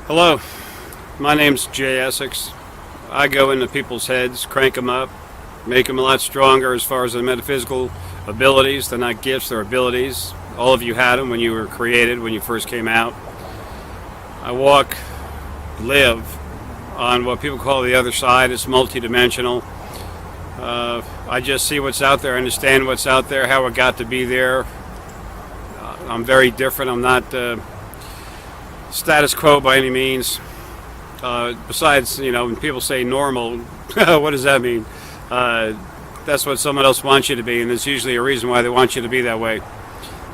Hello, my name's Jay Essex. I go into people's heads, crank them up, make them a lot stronger as far as their metaphysical abilities. They're not gifts, they're abilities. All of you had them when you were created, when you first came out. I live on what people call the other side. It's multidimensional. I just see what's out there, understand what's out there, how it got to be there. I'm very different. I'm not status quo by any means. Besides, when people say normal, what does that mean? That's what someone else wants you to be, and there's usually a reason why they want you to be that way.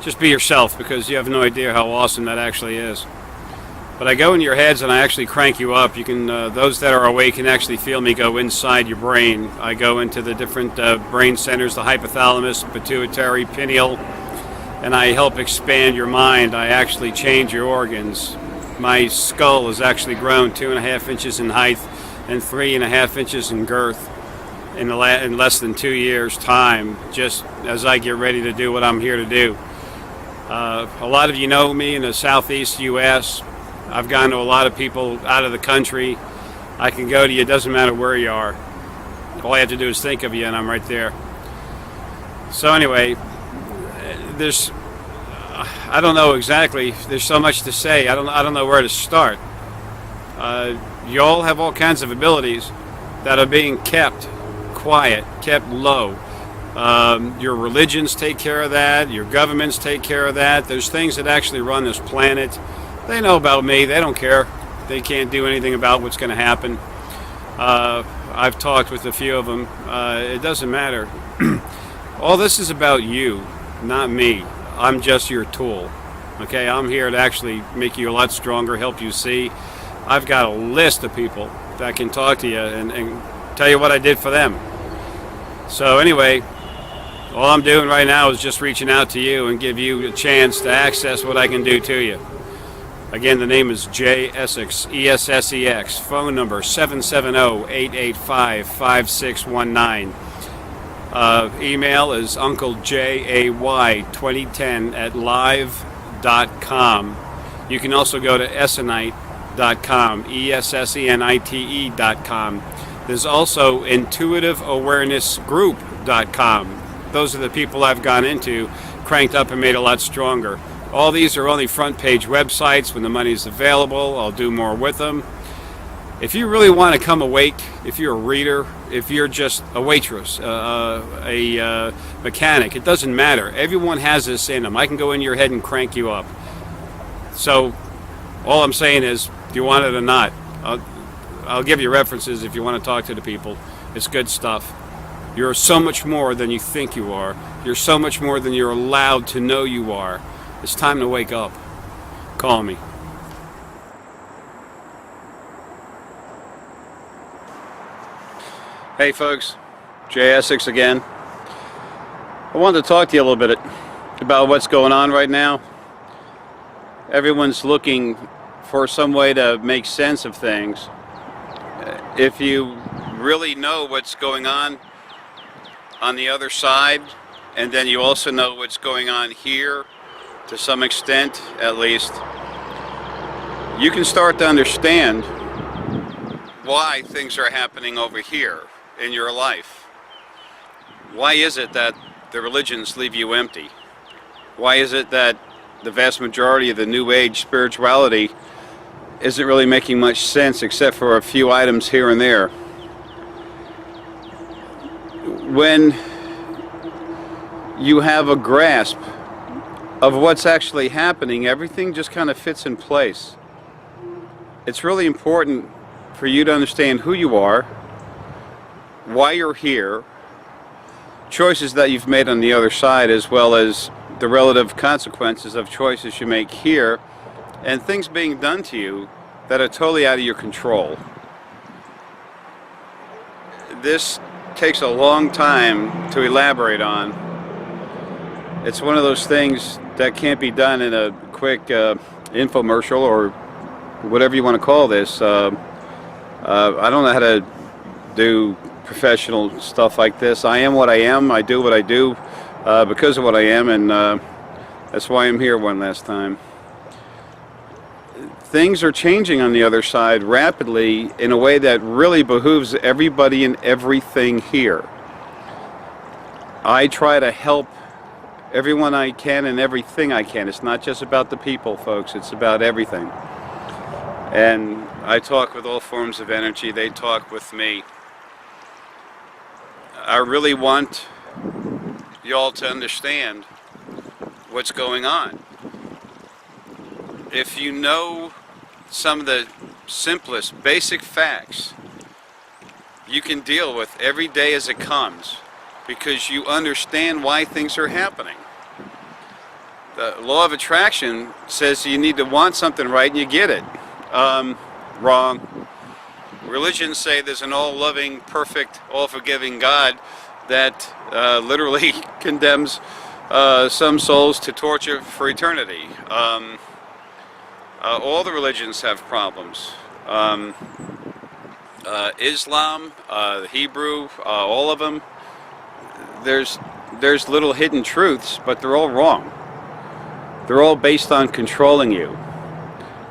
Just be yourself, because you have no idea how awesome that actually is. But I go in your heads and I actually crank you up. You can, those that are awake can actually feel me go inside your brain. I go into the different brain centers, the hypothalamus, pituitary, pineal, and I help expand your mind. I actually change your organs. My skull has actually grown 2.5 inches in height and 3.5 inches in girth in less than 2 years' time, just as I get ready to do what I'm here to do. A lot of you know me in the southeast U.S. I've gone to a lot of people out of the country. I can go to you, it doesn't matter where you are. All I have to do is think of you and I'm right there. So anyway, I don't know exactly, there's so much to say, I don't know where to start. You all have all kinds of abilities that are being kept quiet, kept low. Your religions take care of that, your governments take care of that. There's things that actually run this planet. They know about me, they don't care. They can't do anything about what's going to happen. I've talked with a few of them. It doesn't matter. All this is about you, not me. I'm just your tool. Okay, I'm here to actually make you a lot stronger, help you see. I've got a list of people that can talk to you and tell you what I did for them. So anyway, all I'm doing right now is just reaching out to you and give you a chance to access what I can do to you. Again, the name is Jay Essex, E-S-S-E-X. Phone number 770-885-5619. Email is unclejay2010@live.com. You can also go to essenite.com, E-S-S-E-N-I-T-E.com. There's also intuitiveawarenessgroup.com. Those are the people I've gone into, cranked up and made a lot stronger. All these are only front page websites. When the money's available, I'll do more with them. If you really want to come awake, if you're a reader, if you're just a waitress, a mechanic, it doesn't matter. Everyone has this in them. I can go in your head and crank you up. So all I'm saying is, do you want it or not? I'll give you references if you want to talk to the people. It's good stuff. You're so much more than you think you are. You're so much more than you're allowed to know you are. It's time to wake up. Call me. Hey folks, Jay Essex again. I wanted to talk to you a little bit about what's going on right now. Everyone's looking for some way to make sense of things. If you really know what's going on the other side, and then you also know what's going on here, to some extent at least, you can start to understand why things are happening over here in your life. Why is it that the religions leave you empty? Why is it that the vast majority of the New Age spirituality isn't really making much sense except for a few items here and there? When you have a grasp of what's actually happening, everything just kind of fits in place. It's really important for you to understand who you are, why you're here, choices that you've made on the other side, as well as the relative consequences of choices you make here, and things being done to you that are totally out of your control. This takes a long time to elaborate on. It's one of those things that can't be done in a quick infomercial or whatever you want to call this. I don't know how to do professional stuff like this. I am what I am. I do what I do because of what I am, and that's why I'm here one last time. things are changing on the other side rapidly in a way that really behooves everybody and everything here. I try to help everyone I can and everything I can. It's not just about the people, folks. It's about everything. And I talk with all forms of energy. They talk with me. I really want y'all to understand what's going on. If you know some of the simplest, basic facts, you can deal with every day as it comes because you understand why things are happening. The law of attraction says you need to want something right and you get it. Wrong. Religions say there's an all-loving, perfect, all-forgiving God that literally condemns some souls to torture for eternity. All the religions have problems. Islam, Hebrew, all of them. There's little hidden truths, but they're all wrong. They're all based on controlling you.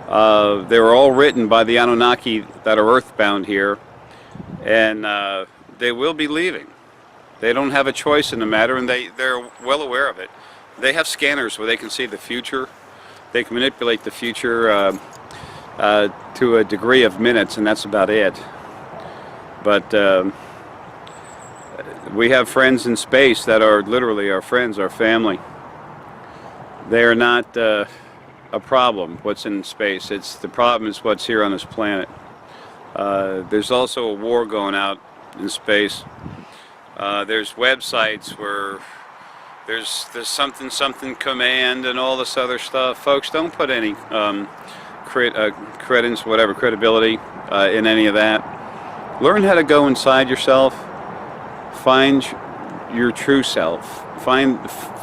They were all written by the Anunnaki that are earthbound here, and they will be leaving. They don't have a choice in the matter, and they're well aware of it. They have scanners where they can see the future. They can manipulate the future to a degree of minutes, and that's about it. But we have friends in space that are literally our friends, our family. They are not a problem, what's in space. The problem is what's here on this planet. There's also a war going out in space. There's websites where there's something command and all this other stuff. Folks, don't put any credibility in any of that. Learn how to go inside yourself. Find your true self.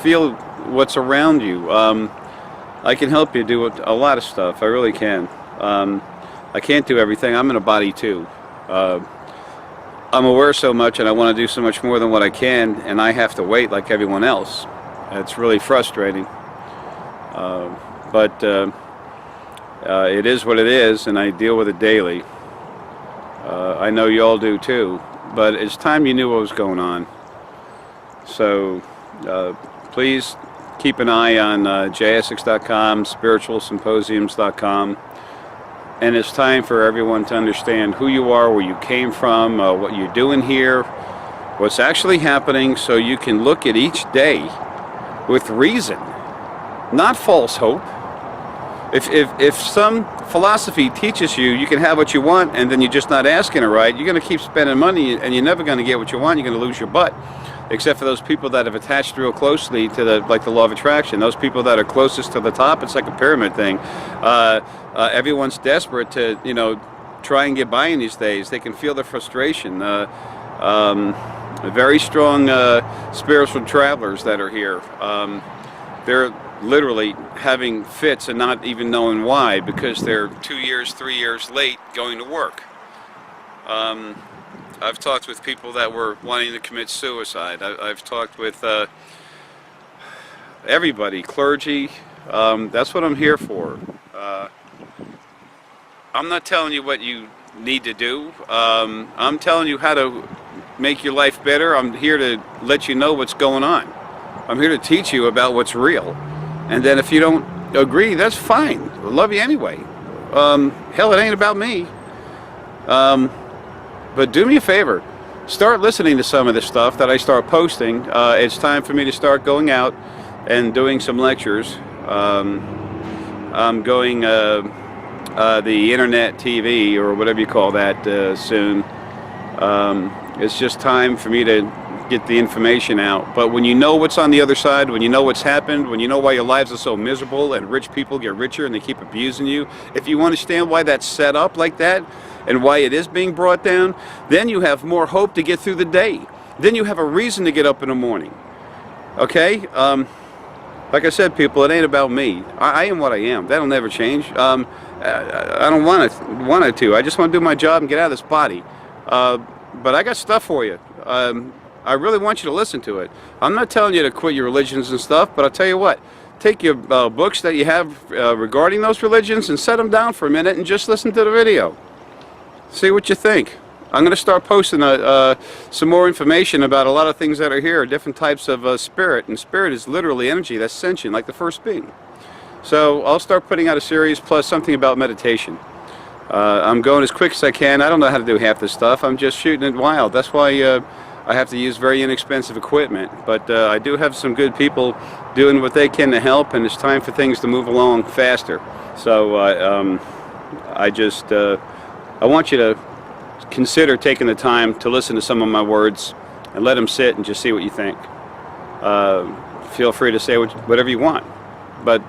Feel what's around you. I can help you do a lot of stuff. I really can. I can't do everything. I'm in a body too. I'm aware so much and I want to do so much more than what I can, and I have to wait like everyone else. It's really frustrating. But it is what it is, and I deal with it daily. I know you all do too, but it's time you knew what was going on. So please keep an eye on JayEssex.com, spiritualsymposiums.com. And it's time for everyone to understand who you are, where you came from, what you're doing here, what's actually happening, so you can look at each day with reason, not false hope. If some philosophy teaches you can have what you want and then you're just not asking it right, you're going to keep spending money and you're never going to get what you want. You're going to lose your butt. Except for those people that have attached real closely to the law of attraction. Those people that are closest to the top, it's like a pyramid thing. Everyone's desperate to, try and get by in these days. They can feel the frustration. Very strong spiritual travelers that are here. They're literally having fits and not even knowing why, because they're 2 years, 3 years late going to work. I've talked with people that were wanting to commit suicide. I've talked with everybody, clergy. That's what I'm here for. I'm not telling you what you need to do. I'm telling you how to make your life better. I'm here to let you know what's going on. I'm here to teach you about what's real. And then if you don't agree, that's fine. I love you anyway. Hell, it ain't about me. But do me a favor, start listening to some of the stuff that I start posting. It's time for me to start going out and doing some lectures. I'm going the internet TV or whatever you call that soon. It's just time for me to get the information out. But when you know what's on the other side, when you know what's happened, when you know why your lives are so miserable and rich people get richer and they keep abusing you, if you understand why that's set up like that, and why it is being brought down, then you have more hope to get through the day. Then you have a reason to get up in the morning. Okay? Like I said, people, it ain't about me. I am what I am. That'll never change. I don't want it to. I just want to do my job and get out of this body. But I got stuff for you. I really want you to listen to it. I'm not telling you to quit your religions and stuff, but I'll tell you what. take your books that you have regarding those religions and set them down for a minute and just listen to the video. See what you think. I'm going to start posting some more information about a lot of things that are here, different types of spirit, and spirit is literally energy that's sentient, like the first being. So I'll start putting out a series plus something about meditation. I'm going as quick as I can. I don't know how to do half this stuff. I'm just shooting it wild. That's why I have to use very inexpensive equipment. But I do have some good people doing what they can to help, and it's time for things to move along faster. So I want you to consider taking the time to listen to some of my words and let them sit and just see what you think. Feel free to say whatever you want, but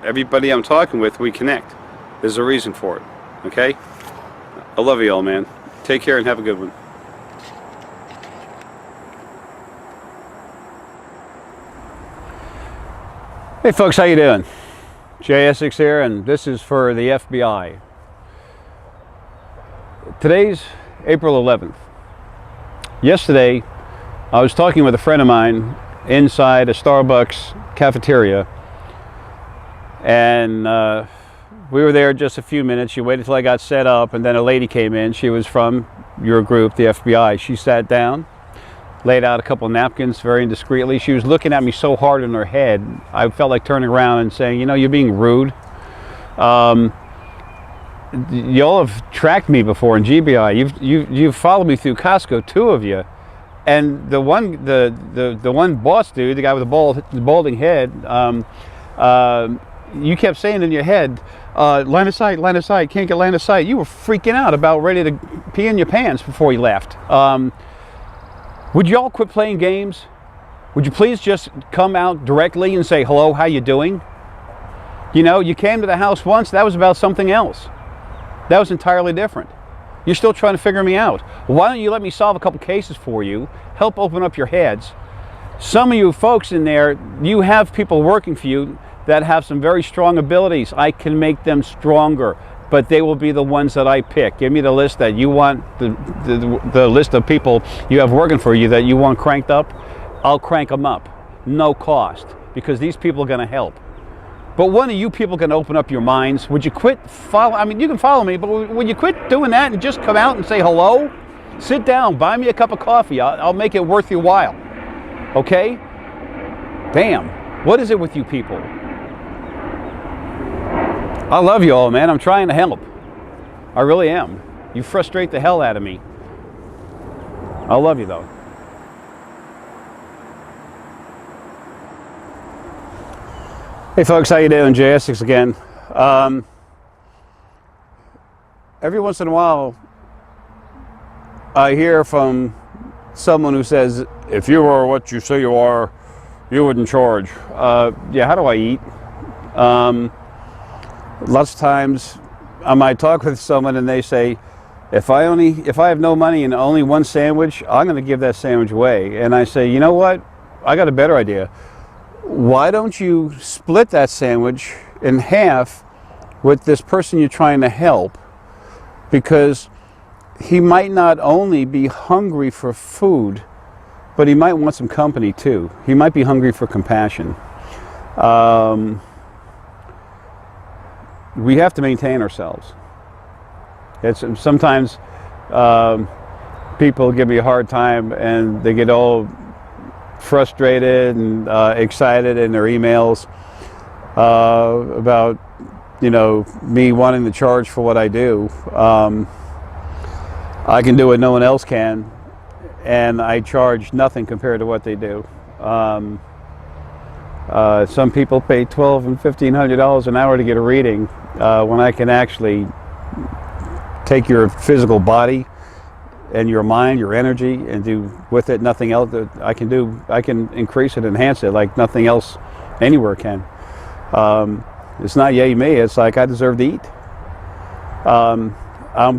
everybody I'm talking with, we connect. There's a reason for it, okay? I love you all, man. Take care and have a good one. Hey folks, how you doing? Jay Essex here, and this is for the FBI. Today's April 11th. Yesterday, I was talking with a friend of mine inside a Starbucks cafeteria, and we were there just a few minutes. She waited till I got set up, and then a lady came in. She was from your group, the FBI. She sat down, laid out a couple of napkins very indiscreetly. She was looking at me so hard in her head, I felt like turning around and saying, you know, you're being rude. You all have tracked me before in GBI. You've followed me through Costco, two of you, and the one boss dude, the guy with the balding head, you kept saying in your head, line of sight, can't get line of sight. You were freaking out, about ready to pee in your pants before you left. Would you all quit playing games? Would you please just come out directly and say, hello, how you doing? You know, you came to the house once, that was about something else. That was entirely different. You're still trying to figure me out. Why don't you let me solve a couple cases for you, help open up your heads. Some of you folks in there, you have people working for you that have some very strong abilities. I can make them stronger, but they will be the ones that I pick. Give me the list that you want, the list of people you have working for you that you want cranked up. I'll crank them up, no cost, because these people are going to help. But when are you people going to open up your minds? Would you quit I mean, you can follow me, but would you quit doing that and just come out and say hello? Sit down, buy me a cup of coffee. I'll make it worth your while. Okay? Damn. What is it with you people? I love you all, man. I'm trying to help. I really am. You frustrate the hell out of me. I love you, though. Hey folks, how you doing? Jay Essex again. Every once in a while, I hear from someone who says, if you are what you say you are, you wouldn't charge. Yeah, how do I eat? Lots of times, I might talk with someone and they say, if I have no money and only one sandwich, I'm going to give that sandwich away. And I say, you know what? I got a better idea. Why don't you split that sandwich in half with this person you're trying to help? Because he might not only be hungry for food, but he might want some company too. He might be hungry for compassion. We have to maintain ourselves. Sometimes people give me a hard time and they get all frustrated and excited in their emails about, you know, me wanting to charge for what I do. I can do what no one else can, and I charge nothing compared to what they do. Some people pay $1,200 and $1,500 an hour to get a reading, when I can actually take your physical body and your mind, your energy, and do with it nothing else that I can do. I can increase it, enhance it like nothing else anywhere can. It's not yay me, it's like I deserve to eat. I'm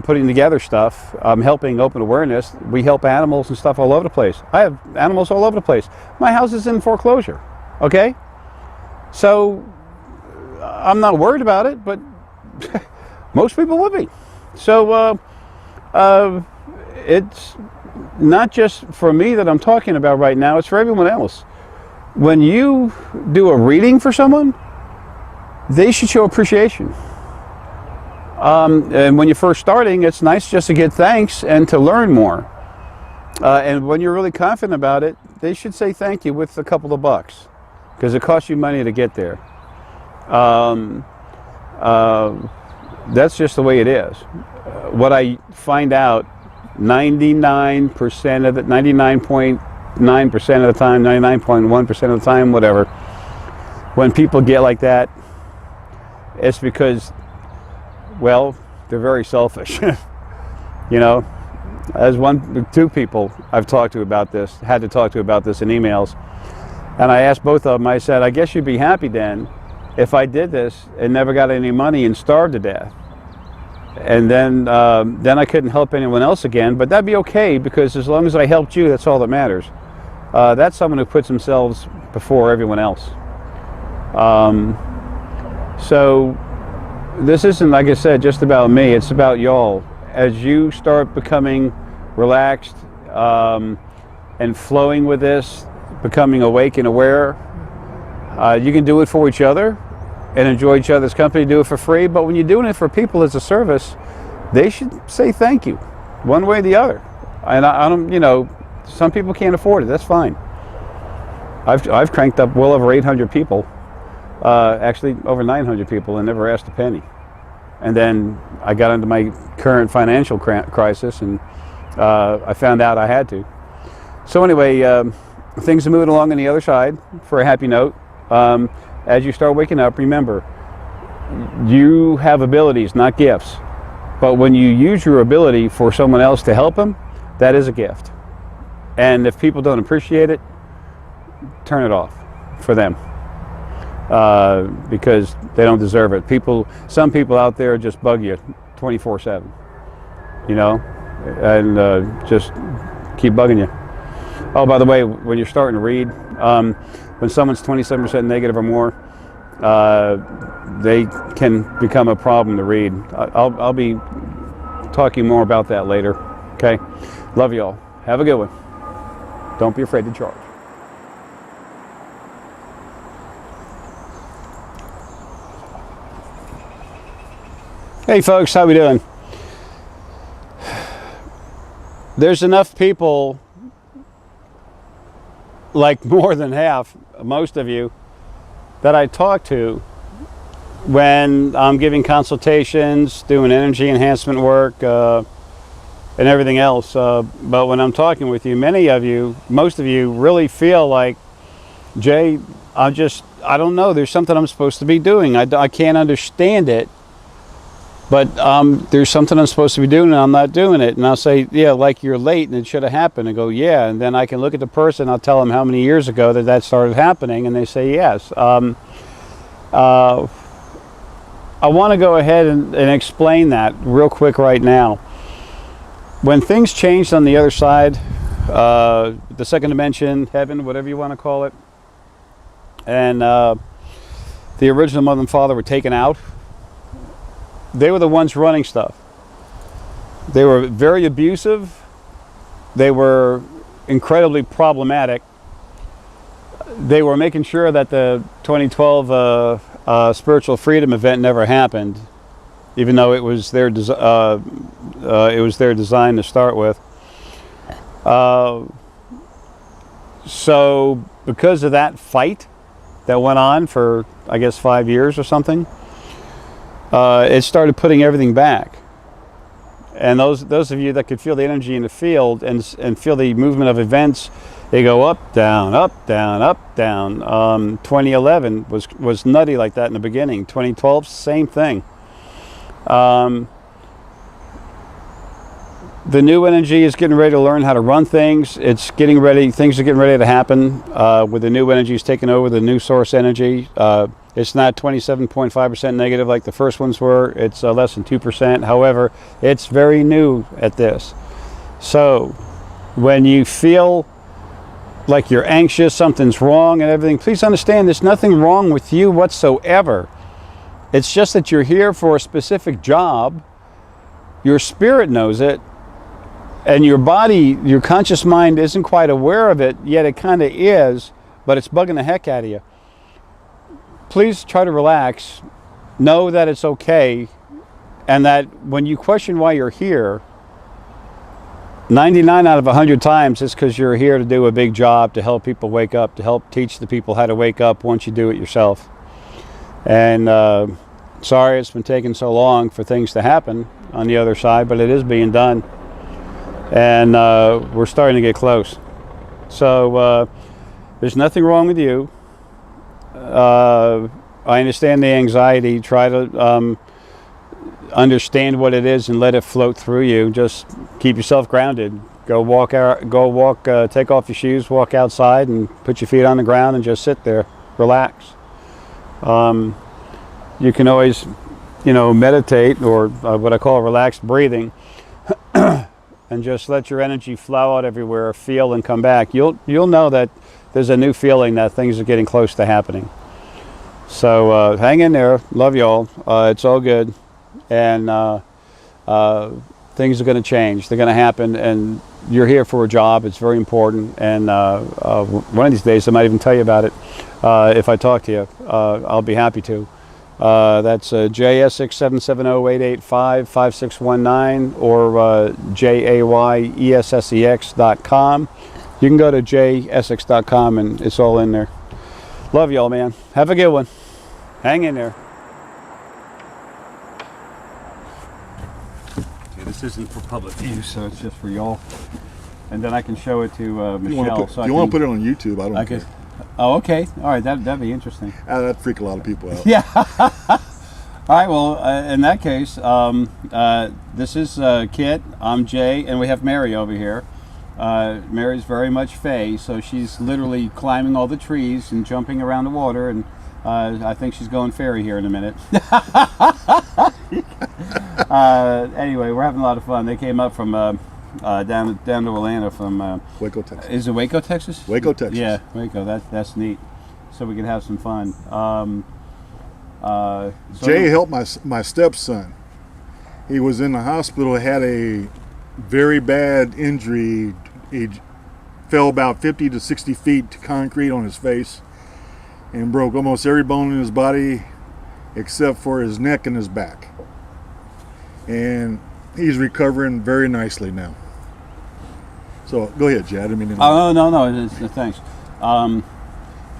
putting together stuff. I'm helping open awareness. We help animals and stuff all over the place. I have animals all over the place. My house is in foreclosure, okay? So I'm not worried about it, but most people would be. So it's not just for me that I'm talking about right now, it's for everyone else. when you do a reading for someone, they should show appreciation. And when you're first starting, it's nice just to get thanks and to learn more. And when you're really confident about it, they should say thank you with a couple of bucks, because it costs you money to get there. That's just the way it is. What I find out 99% of the 99.9% of the time, 99.1% of the time, whatever, when people get like that, it's because, well, they're very selfish. You know, as two people I've talked to about this, had to talk to about this in emails, and I asked both of them, I said, I guess you'd be happy then if I did this and never got any money and starved to death. And then I couldn't help anyone else again, but that'd be okay, because as long as I helped you, that's all that matters. That's someone who puts themselves before everyone else. So this isn't, like I said, just about me, it's about y'all. As you start becoming relaxed and flowing with this, becoming awake and aware, you can do it for each other and enjoy each other's company, do it for free. But when you're doing it for people as a service, they should say thank you, one way or the other. And I don't, you know, some people can't afford it. That's fine. I've cranked up well over 800 people, actually over 900 people, and never asked a penny. And then I got into my current financial crisis, and I found out I had to. So anyway, things are moving along on the other side for a happy note. As you start waking up, remember, you have abilities, not gifts. But when you use your ability for someone else to help them, that is a gift. And if people don't appreciate it, turn it off for them, because they don't deserve it. Some people out there just bug you 24/7, you know, and just keep bugging you. Oh, by the way, when you're starting to read, when someone's 27% negative or more, they can become a problem to read. I'll be talking more about that later. Okay, love y'all. Have a good one. Don't be afraid to charge. Hey folks, how we doing? There's enough people, like more than half, most of you, that I talk to when I'm giving consultations, doing energy enhancement work, and everything else. But when I'm talking with you, many of you, most of you, really feel like, Jay, I don't know, there's something I'm supposed to be doing. I can't understand it, but there's something I'm supposed to be doing and I'm not doing it. And I'll say, yeah, like you're late and it should have happened. And go, yeah. And then I can look at the person, I'll tell them how many years ago that started happening, and they say yes. I want to go ahead and explain that real quick right now. When things changed on the other side, the second dimension, heaven, whatever you want to call it, and the original mother and father were taken out, they were the ones running stuff. They were very abusive. They were incredibly problematic. They were making sure that the 2012 spiritual freedom event never happened, even though it was their design to start with. So because of that fight that went on for, I guess, 5 years or something, it started putting everything back. And those of you that could feel the energy in the field and feel the movement of events, they go up, down, up, down, up, down. 2011 was nutty like that in the beginning. 2012, same thing. The new energy is getting ready to learn how to run things. It's getting ready. Things are getting ready to happen with the new energies taking over the new source energy. It's not 27.5% negative like the first ones were. It's less than 2%. However, it's very new at this. So when you feel like you're anxious, something's wrong and everything, please understand there's nothing wrong with you whatsoever. It's just that you're here for a specific job. Your spirit knows it, and your body, your conscious mind isn't quite aware of it, yet it kind of is. but it's bugging the heck out of you. Please try to relax. Know that it's okay, and that when you question why you're here, 99 out of 100 times it's because you're here to do a big job, to help people wake up, to help teach the people how to wake up once you do it yourself. And sorry it's been taking so long for things to happen on the other side, but it is being done. And we're starting to get close. So there's nothing wrong with you. I understand the anxiety. Try to understand what it is and let it float through you. Just keep yourself grounded. Go walk out. Go walk. Take off your shoes. Walk outside and put your feet on the ground and just sit there. Relax. You can always, meditate, or what I call relaxed breathing, and just let your energy flow out everywhere. Feel and come back. You'll know that there's a new feeling that things are getting close to happening. So hang in there. Love y'all. It's all good. And things are going to change. They're going to happen. And you're here for a job. It's very important. And one of these days, I might even tell you about it. If I talk to you, I'll be happy to. That's Jay Essex 770-885-5619 or JAYESSEX.com. You can go to jayessex.com and it's all in there. Love y'all, man. Have a good one. Hang in there. Okay, this isn't for public use, so it's just for y'all. And then I can show it to Michelle. You want to put it on YouTube? I don't care. Oh, okay. All right, that'd be interesting. That'd freak a lot of people out. Yeah. All right, well, in that case, this is Kit, I'm Jay, and we have Mary over here. Mary's very much Fae, so she's literally climbing all the trees and jumping around the water, and I think she's going fairy here in a minute. Anyway, we're having a lot of fun. They came up from down to Atlanta from Waco, Texas. Is it Waco, Texas? Waco, Texas. Yeah, Waco. That's neat. So we can have some fun. Jay helped my stepson. He was in the hospital, had a very bad injury. He fell about 50 to 60 feet to concrete on his face and broke almost every bone in his body except for his neck and his back. And he's recovering very nicely now. So go ahead, Jay. I didn't mean to interrupt. No. Thanks.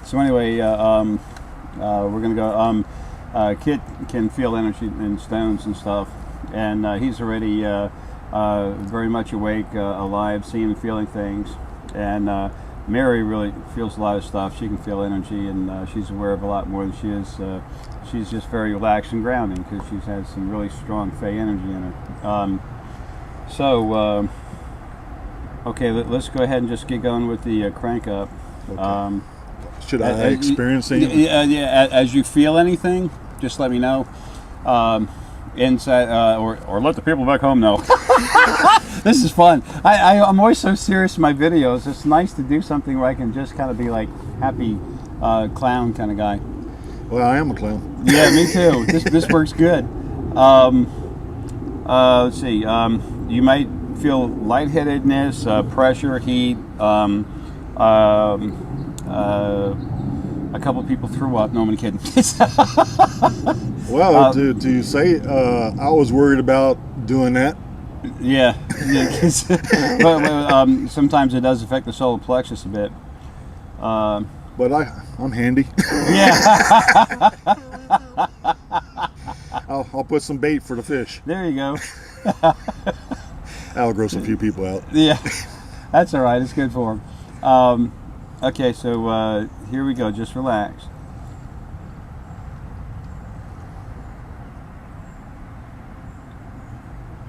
So anyway, we're gonna go. Kit can feel energy in stones and stuff, and he's already very much awake, alive, seeing and feeling things. And Mary really feels a lot of stuff. She can feel energy, and she's aware of a lot more than she is. She's just very relaxed and grounding because she's had some really strong Fae energy in her. Okay, let's go ahead and just get going with the crank up. Okay. Should I experience anything? Yeah. As you feel anything, just let me know. Inside, or let the people back home know. This is fun. I'm always so serious in my videos. It's nice to do something where I can just kind of be like happy clown kind of guy. Well, I am a clown. Yeah, me too. This works good. Let's see. You might feel lightheadedness, pressure, heat. A couple people threw up. No, I'm kidding. Well, to say I was worried about doing that. Yeah. But sometimes it does affect the solar plexus a bit. But I'm handy. Yeah. I'll put some bait for the fish. There you go. That'll gross a few people out. Yeah, that's all right. It's good for them. Okay, so here we go. Just relax.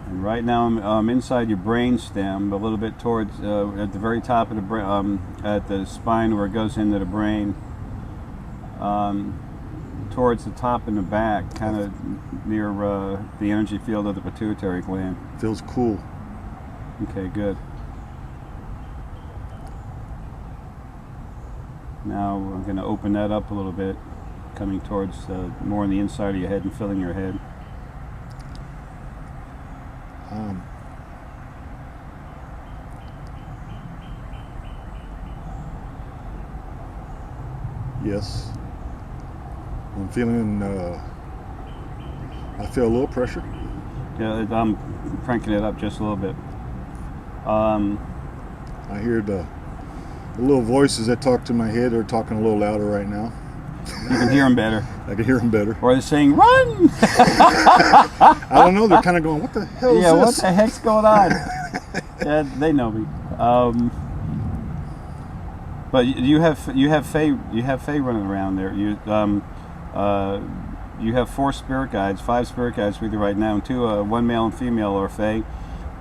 And right now I'm inside your brain stem, a little bit towards at the very top of the brain, at the spine where it goes into the brain. Towards the top and the back, kind of near the energy field of the pituitary gland. Feels cool. Okay, good. Now I'm going to open that up a little bit, coming towards more on the inside of your head and filling your head. Yes. I'm feeling. I feel a little pressure. Yeah, I'm cranking it up just a little bit. I hear the little voices that talk to my head are talking a little louder right now. You can hear them better. I can hear them better. Or they're saying, "Run!" I don't know. They're kind of going, "What the hell is Yeah, this?" what the heck's going on? Yeah, they know me. But you have Fae running around there. You have 4 spirit guides, 5 spirit guides with you right now, and 2, one male and female are Fae,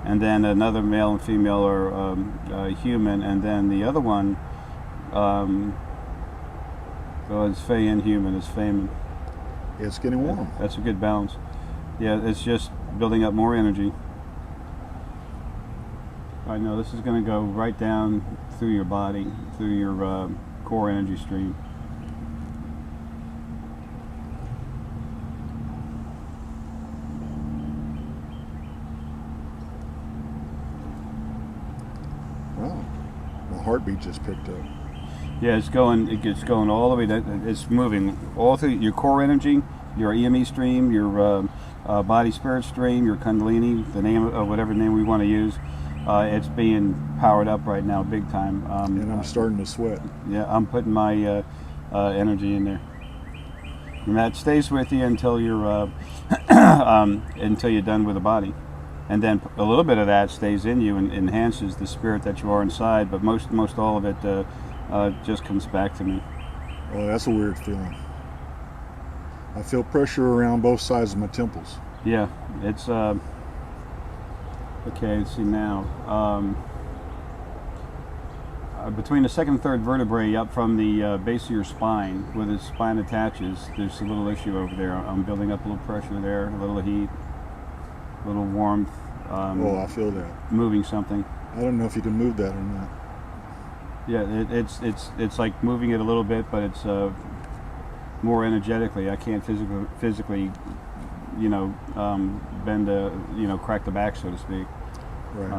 and then another male and female are human, and then the other one, well, it's Fae and human, it's Feynman. It's getting warm. That's a good balance. Yeah, it's just building up more energy. I know this is going to go right down through your body, through your core energy stream. Wow, my heartbeat just picked up. Yeah, it's going all the way. It's moving all through your core energy, your EME stream, your body spirit stream, your Kundalini, the name of whatever name we want to use. It's being powered up right now, big time. And I'm starting to sweat. Yeah, I'm putting my energy in there, and that stays with you until you're until you're done with the body, and then a little bit of that stays in you and enhances the spirit that you are inside. But most all of it just comes back to me. Oh, that's a weird feeling. I feel pressure around both sides of my temples. Yeah, it's okay. Let's see now. Between the second and third vertebrae, up from the base of your spine, where the spine attaches, there's a little issue over there. I'm building up a little pressure there, a little heat, a little warmth. Oh, I feel that. Moving something. I don't know if you can move that or not. Yeah, it's like moving it a little bit, but it's more energetically. I can't physically, bend crack the back, so to speak. Right.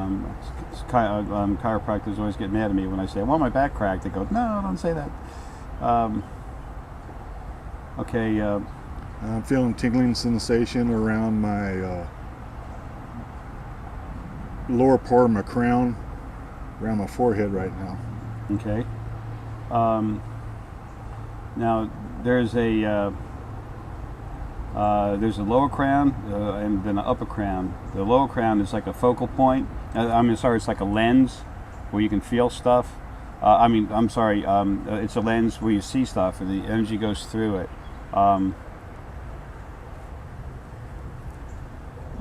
Chiropractors always get mad at me when I say I want my back cracked. They go, "No, don't say that." Okay. I'm feeling tingling sensation around my lower part of my crown, around my forehead right now. Okay. Now there's a lower crown and then an upper crown. The lower crown is like a focal point. It's like a lens where you can feel stuff. It's a lens where you see stuff and the energy goes through it.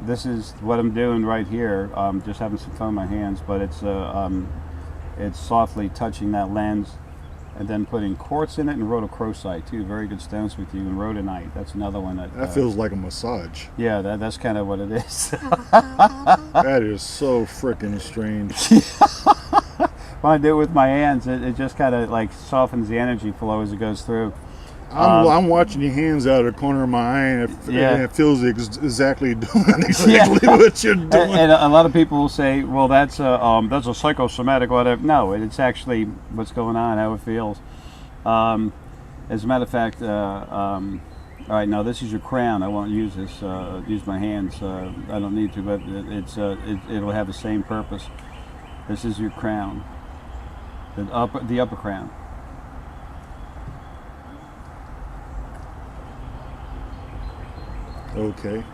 This is what I'm doing right here. Just having some fun with my hands, but it's softly touching that lens and then putting quartz in it and rhodochrosite too. Very good stones with you, and rhodonite. That's another one that feels like a massage. Yeah, that's kind of what it is. That is so freaking strange. When I do it with my hands, it just kind of like softens the energy flow as it goes through. I'm watching your hands out of the corner of my eye, and it feels exactly doing exactly what you're doing. And a lot of people will say, "Well, that's a psychosomatic whatever." No, it's actually what's going on, how it feels. As a matter of fact, all right, now this is your crown. I won't use this. Use my hands. I don't need to, but it'll have the same purpose. This is your crown, the upper crown. Okay.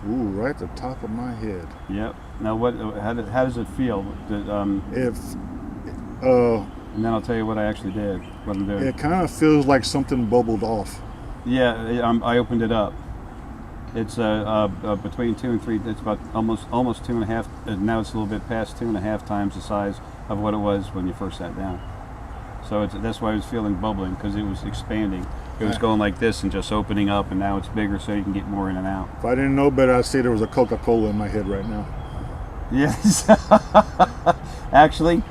Ooh, right at the top of my head. Yep. Now, how does it feel? And then I'll tell you what I actually did. What I'm doing. It kind of feels like something bubbled off. Yeah, I opened it up. It's between 2 and 3. It's about almost 2.5. And now it's a little bit past 2.5 times the size of what it was when you first sat down. So that's why I was feeling bubbling, because it was expanding. It was going like this and just opening up, and now it's bigger, so you can get more in and out. If I didn't know better, I'd say there was a Coca-Cola in my head right now. Yes. Actually,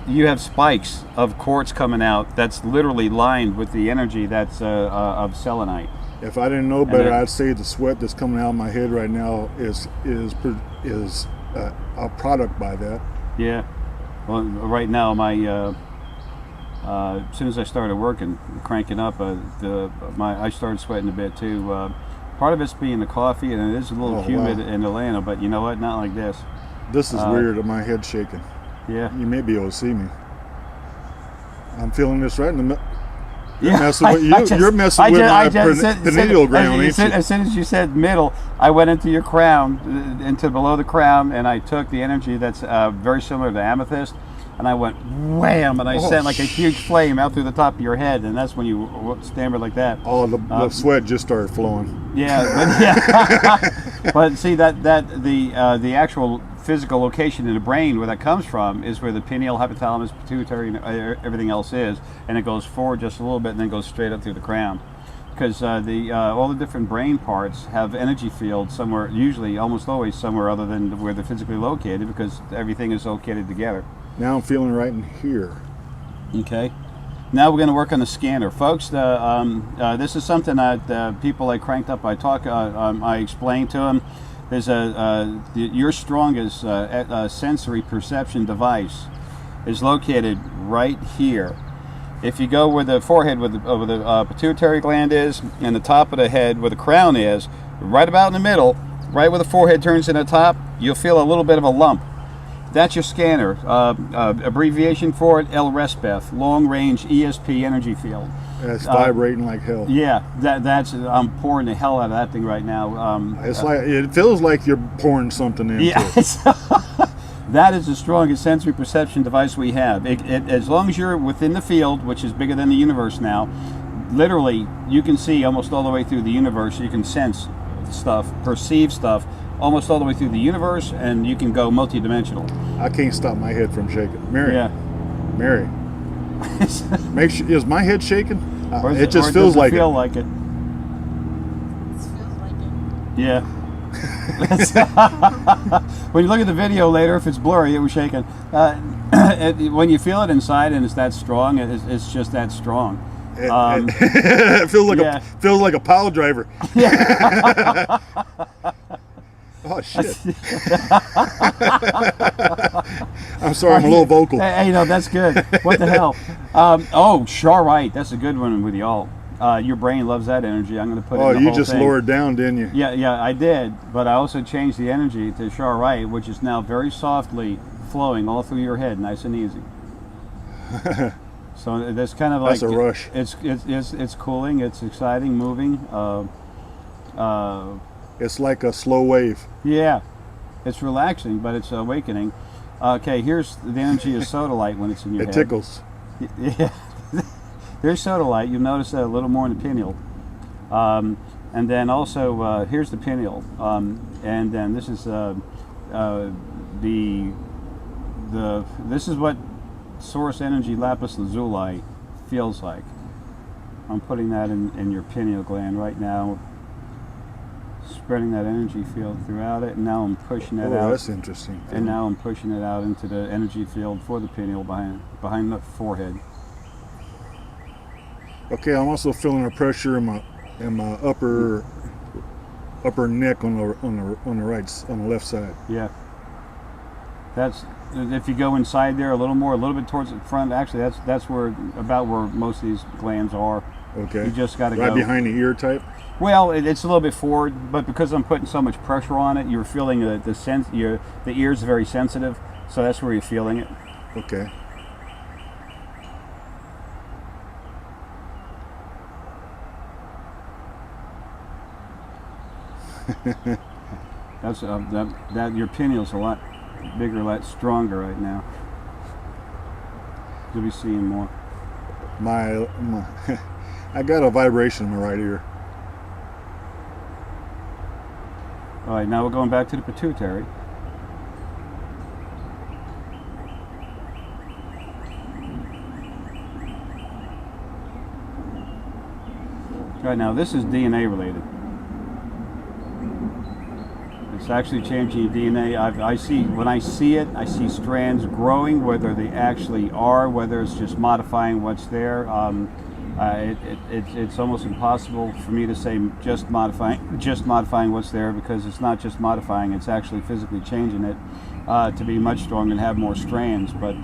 you have spikes of quartz coming out that's literally lined with the energy that's of selenite. If I didn't know better, I'd say the sweat that's coming out of my head right now is a product by that. Yeah. Well, right now my As soon as I started working, cranking up, I started sweating a bit too. Part of it's being the coffee, and it is a little humid in Atlanta, but you know what? Not like this. This is weird. My head's shaking. Yeah. You may be able to see me. I'm feeling this right in the middle. You're Yeah, messing with you're messing with my pineal ground, ain't you? As soon as you said middle, I went into your crown, into below the crown, and I took the energy that's very similar to amethyst, and I went wham, and I sent like a huge flame out through the top of your head, and that's when you stammered like that. Oh, the sweat just started flowing. Yeah, but, yeah. But see the actual physical location in the brain where that comes from is where the pineal, hypothalamus, pituitary, and everything else is, and it goes forward just a little bit and then goes straight up through the crown. Because all the different brain parts have energy fields somewhere, usually almost always somewhere other than where they're physically located, because everything is located together. Now I'm feeling right in here. Okay. Now we're going to work on the scanner, folks. This is something that people I cranked up, I explained to them. There's your strongest sensory perception device is located right here. If you go where the forehead, where the pituitary gland is, and the top of the head where the crown is, right about in the middle, right where the forehead turns in the top, you'll feel a little bit of a lump. That's your scanner. Abbreviation for it, LRESPEF, Long Range ESP Energy Field. It's vibrating like hell. Yeah, that's I'm pouring the hell out of that thing right now. It's like it feels like you're pouring something into it. That is the strongest sensory perception device we have. As long as you're within the field, which is bigger than the universe now, literally you can see almost all the way through the universe. You can sense stuff, perceive stuff, almost all the way through the universe, and you can go multi-dimensional. I can't stop my head from shaking. Mary. Yeah. Mary. Make sure, is my head shaking? It just or feels does it like feel it. like it. It feels like it. Yeah. When you look at the video later, if it's blurry, it was shaking. When you feel it inside and it's that strong, it's just that strong. It feels like feels like a pile driver. Yeah. Oh shit! I'm sorry, I'm a little vocal. Hey, no, that's good. What the hell? Oh, sure, right. That's a good one with y'all. Your brain loves that energy. I'm going to put it in the whole you just thing. lowered down, didn't you? Yeah, I did. But I also changed the energy to Shar Right, which is now very softly flowing all through your head, nice and easy. So that's kind of like that's a rush. It's cooling. It's exciting, moving. It's like a slow wave. Yeah, it's relaxing, but it's awakening. Okay, here's the energy of sodalite when it's in your head. It tickles. Yeah. Here's sodalite. You'll notice that a little more in the pineal. And then also, here's the pineal. And then this is this is what source energy lapis lazuli feels like. I'm putting that in your pineal gland right now, spreading that energy field throughout it, and now I'm pushing it out. Oh, that's interesting. And now I'm pushing it out into the energy field for the pineal behind the forehead. Okay, I'm also feeling a pressure in my upper neck on the left side. Yeah. That's if you go inside there a little bit towards the front. Actually, that's about where most of these glands are. Okay. You just got to right go behind the ear type. Well, it's a little bit forward, but because I'm putting so much pressure on it, you're feeling the ear's very sensitive, so that's where you're feeling it. Okay. That's that your pineal's a lot bigger, a lot stronger right now. You'll be seeing more. My I got a vibration in my right ear. All right, now we're going back to the pituitary. All right, now this is DNA related. It's actually changing your DNA. When I see it, I see strands growing, whether they actually are, whether it's just modifying what's there. It's almost impossible for me to say just modifying what's there, because it's not just modifying, it's actually physically changing it to be much stronger and have more strands. But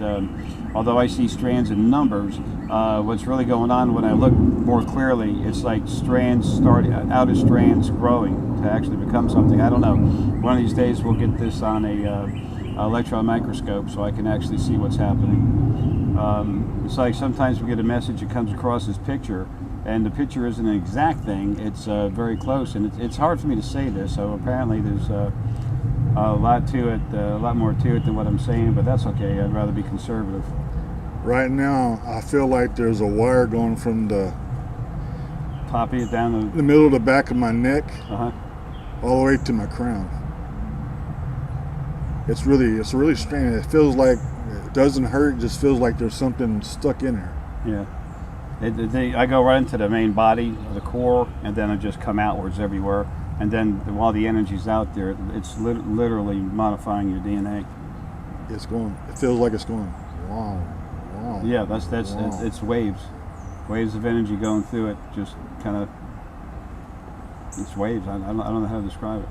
although I see strands in numbers, what's really going on when I look more clearly, it's like strands start out of strands growing to actually become something. I don't know. One of these days we'll get this on a electron microscope so I can actually see what's happening. It's like sometimes we get a message that comes across as picture, and the picture isn't an exact thing, it's very close, and it's hard for me to say this, so apparently there's a lot to it, a lot more to it than what I'm saying, but that's okay. I'd rather be conservative. Right now, I feel like there's a wire going from the Poppy down the middle of the back of my neck the all the way to my crown. It's really strange. It feels like it doesn't hurt. It just feels like there's something stuck in there. Yeah. I go right into the main body, the core, and then I just come outwards everywhere. And then while the energy's out there, it's literally modifying your DNA. It feels like it's going. Wow. Yeah, that's Wow. it's waves of energy going through it. Just kind of, it's waves. I don't know how to describe it.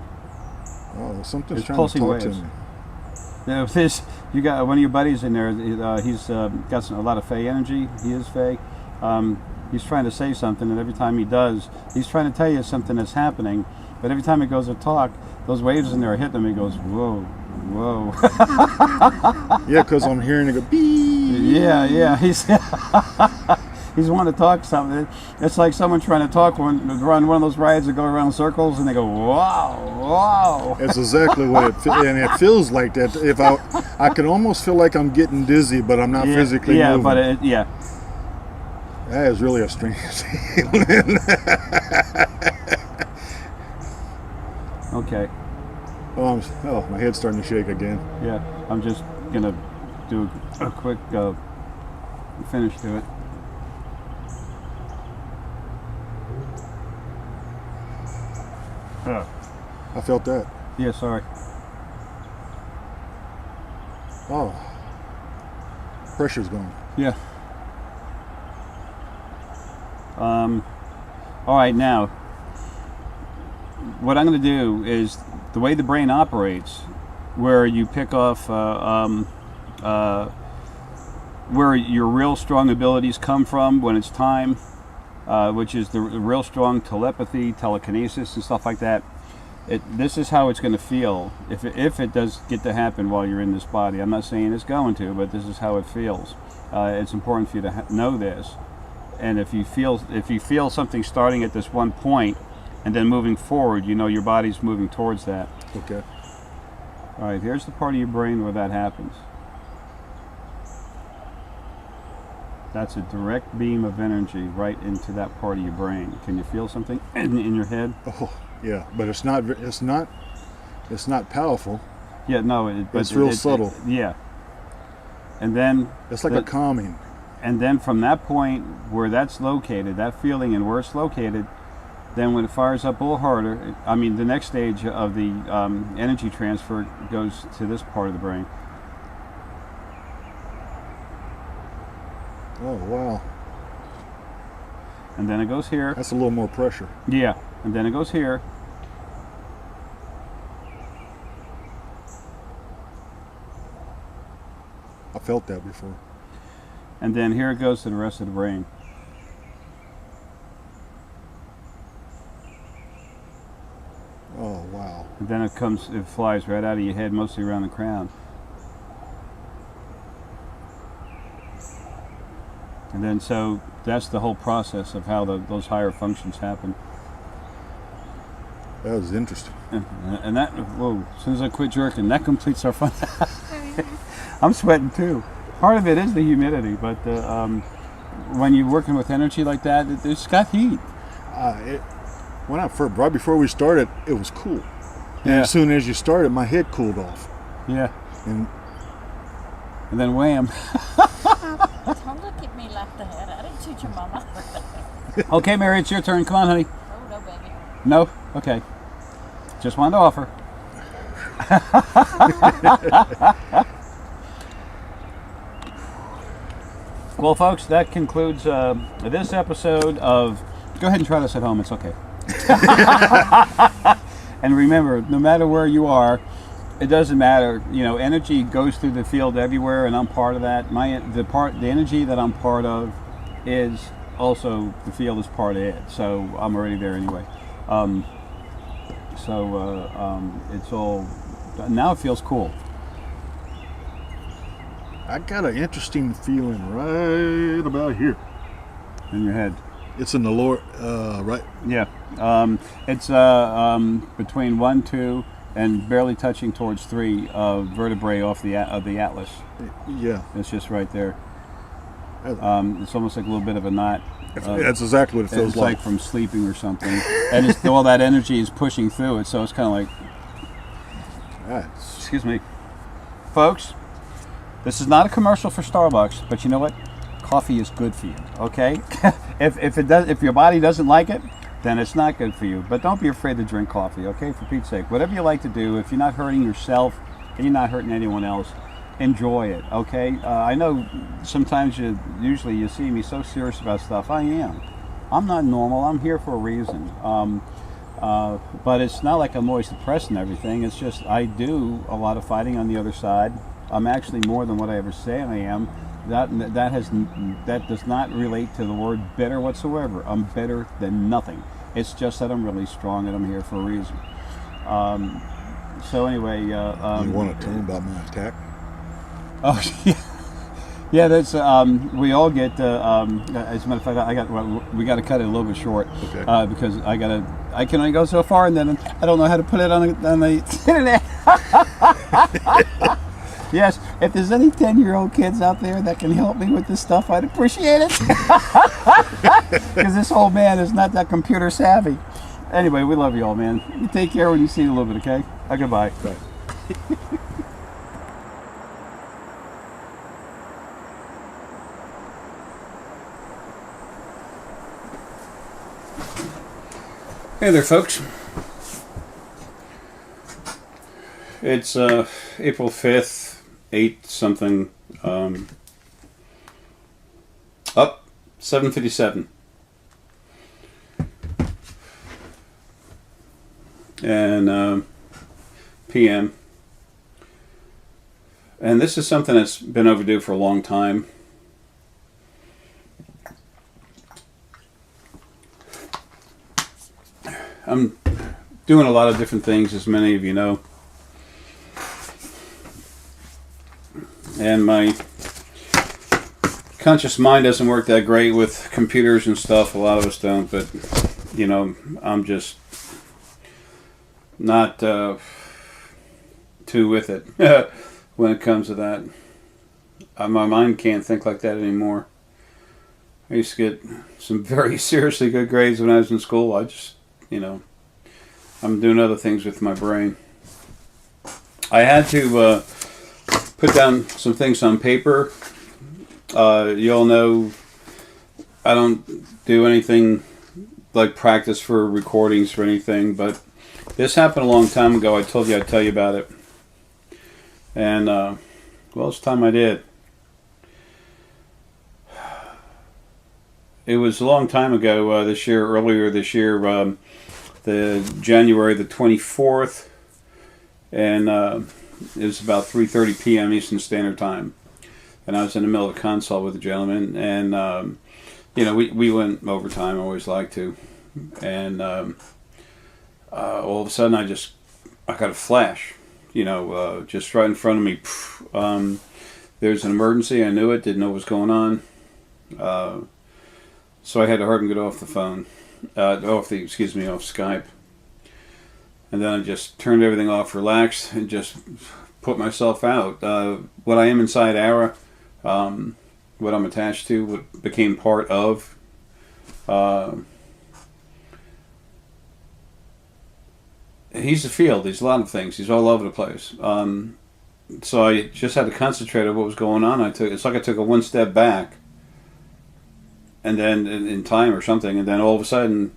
Oh, something's It's trying to pulsing talk waves. to me. Yeah, you got one of your buddies in there. He's got a lot of Fey energy. He is Fey. He's trying to say something, and every time he does, he's trying to tell you something that's happening. But every time he goes to talk, those waves in there are hitting him. He goes, whoa, whoa. Yeah, because I'm hearing it go beep. Yeah. He's wanting to talk something. It's like someone trying to talk run one of those rides that go around in circles, and they go, wow. That's exactly what it feels, and it feels like that. If I can almost feel like I'm getting dizzy, but I'm not physically moving. But That is really a strange feeling. Okay. Oh, my head's starting to shake again. Yeah, I'm just gonna do a quick finish to it. I felt that. Yeah, sorry. Oh, pressure's gone. Yeah. All right, now, what I'm going to do is the way the brain operates, where you pick off where your real strong abilities come from when it's time, which is the real strong telepathy, telekinesis, and stuff like that. This is how it's going to feel if it does get to happen while you're in this body. I'm not saying it's going to, but this is how it feels. It's important for you to know this. And if you feel something starting at this one point and then moving forward, you know your body's moving towards that. Okay. All right, here's the part of your brain where that happens. That's a direct beam of energy right into that part of your brain. Can you feel something in your head? Oh, yeah, but it's not powerful. Yeah, no, but It's real subtle. Yeah. And then It's like a calming. And then from that point where that's located, that feeling and where it's located, then when it fires up a little harder, I mean, the next stage of the energy transfer goes to this part of the brain. Oh, wow. And then it goes here. That's a little more pressure. Yeah. And then it goes here. I felt that before. And then here it goes to the rest of the brain. Oh, wow. And then it flies right out of your head, mostly around the crown. And then so that's the whole process of how those higher functions happen. That was interesting. And that, whoa, as soon as I quit jerking, that completes our fun. I'm sweating too. Part of it is the humidity, but when you're working with energy like that, it's got heat. Right before we started, it was cool. And as soon as you started, my head cooled off. Yeah. And then wham. Don't look at me like that. I didn't shoot your mama. Okay, Mary, it's your turn. Come on, honey. Oh, no, baby. No? Okay. Just wanted to offer. Well, folks, that concludes this episode of. Go ahead and try this at home. It's okay. And remember, no matter where you are, it doesn't matter. You know, energy goes through the field everywhere, and I'm part of that. The energy that I'm part of is also the field is part of it. So I'm already there anyway. It's all now. It feels cool. I got an interesting feeling right about here. In your head. It's in the lower, right? Yeah. It's between 1, 2, and barely touching towards 3 vertebrae of the atlas. Yeah. It's just right there. It's almost like a little bit of a knot. That's exactly what it feels it's like from sleeping or something. And all that energy is pushing through it, so it's kind of like... Excuse me. Folks, this is not a commercial for Starbucks, but you know what? Coffee is good for you, okay? If your body doesn't like it, then it's not good for you. But don't be afraid to drink coffee, okay? For Pete's sake. Whatever you like to do, if you're not hurting yourself and you're not hurting anyone else, enjoy it, okay? I know sometimes usually you see me so serious about stuff. I am. I'm not normal. I'm here for a reason. But it's not like I'm always depressed and everything. It's just I do a lot of fighting on the other side. I'm actually more than what I ever say I am. That does not relate to the word bitter whatsoever. I'm better than nothing. It's just that I'm really strong and I'm here for a reason. So anyway, you want to tell me about my attack? Oh yeah, yeah. That's we all get. As a matter of fact, we got to cut it a little bit short because I can only go so far, and then I don't know how to put it on the internet. Yes, if there's any 10-year-old kids out there that can help me with this stuff, I'd appreciate it. Because this old man is not that computer savvy. Anyway, we love you all, man. You take care when you see you a little bit, okay? Goodbye. Bye. Hey there, folks. It's April 5th. 8 something up 7:57 and p.m. and this is something that's been overdue for a long time. I'm doing a lot of different things, as many of you know. And my conscious mind doesn't work that great with computers and stuff. A lot of us don't, but you know, I'm just not too with it when it comes to that. My mind can't think like that anymore. I used to get some very seriously good grades when I was in school. I just, you know, I'm doing other things with my brain. I had to put down some things on paper. You all know I don't do anything like practice for recordings or anything, but this happened a long time ago. I told you I'd tell you about it. And, well, it's time I did. It was a long time ago earlier this year, the January the 24th, and it was about 3:30 p.m. Eastern Standard Time, and I was in the middle of a consult with a gentleman, and you know, we went overtime. I always like to, and all of a sudden I got a flash, you know, just right in front of me. There's an emergency. I knew it. Didn't know what was going on, so I had to hurry and get off the phone, off Skype. And then I just turned everything off, relaxed, and just put myself out. What I am inside Arae, what I'm attached to, what became part of, he's a field. He's a lot of things. He's all over the place. So I just had to concentrate on what was going on. It's like I took a one step back, and then in time or something, and then all of a sudden,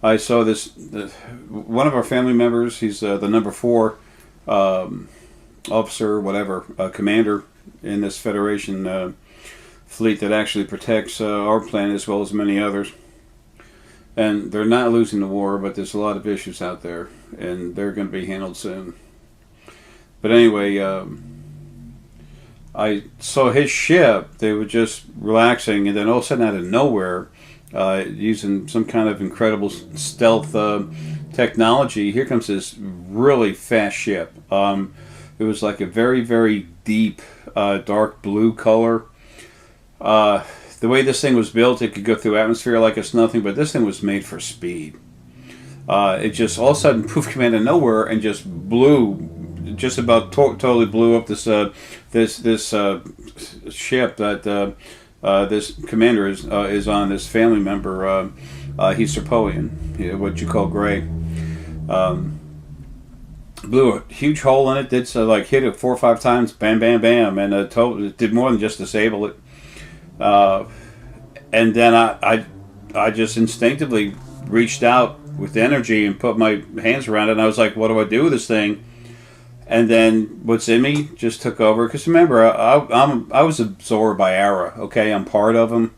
I saw one of our family members. He's the number 4 officer, whatever, commander in this Federation fleet that actually protects our planet as well as many others. And they're not losing the war, but there's a lot of issues out there, and they're going to be handled soon. But anyway, I saw his ship. They were just relaxing, and then all of a sudden, out of nowhere, using some kind of incredible stealth technology, here comes this really fast ship. It was like a very, very deep, dark blue color. The way this thing was built, it could go through atmosphere like it's nothing, but this thing was made for speed. It just all of a sudden poof, came out of nowhere and just blew, just about totally blew up this this ship that this commander is on. This family member, he's Serpoian, what you call gray. Blew a huge hole in it. Did like hit it 4 or 5 times, bam, bam, bam, and it did more than just disable it. And then I just instinctively reached out with energy and put my hands around it, and I was like, what do I do with this thing? And then what's in me just took over. Because remember, I was absorbed by Arae, okay? I'm part of them.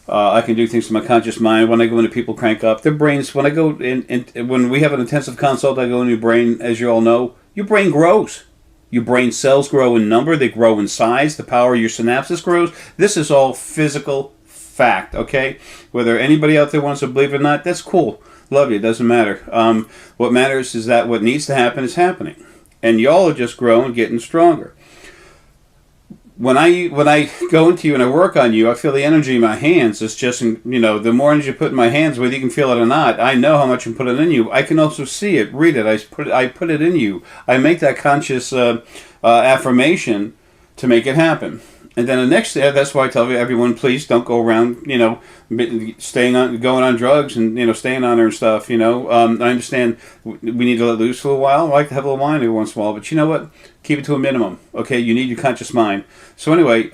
I can do things to my conscious mind. When I go into people crank up, their brains, when I go in when we have an intensive consult, I go into your brain, as you all know, your brain grows. Your brain cells grow in number, they grow in size, the power of your synapses grows. This is all physical fact, okay? Whether anybody out there wants to believe it or not, that's cool. Love you, it doesn't matter. What matters is that what needs to happen is happening. And y'all are just growing, getting stronger. When I go into you and I work on you, I feel the energy in my hands. It's just, the more energy you put in my hands, whether you can feel it or not, I know how much I'm putting in you. I can also see it, read it. I put it in you. I make that conscious affirmation to make it happen. And then the next day, that's why I tell everyone, please don't go around, going on drugs and, staying on there and stuff, I understand we need to let loose for a while. I like to have a little wine every once in a while, but you know what? Keep it to a minimum, okay? You need your conscious mind. So anyway,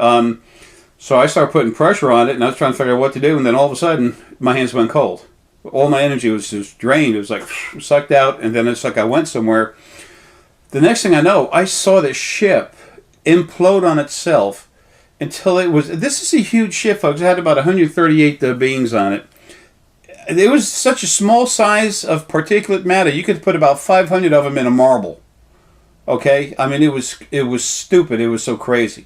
so I started putting pressure on it, and I was trying to figure out what to do, and then all of a sudden, my hands went cold. All my energy was just drained. It was like sucked out, and then it's like I went somewhere. The next thing I know, I saw this ship implode on itself until it was... This is a huge ship, folks. It had about 138 beings on it. It was such a small size of particulate matter. You could put about 500 of them in a marble. Okay? I mean, it was stupid. It was so crazy.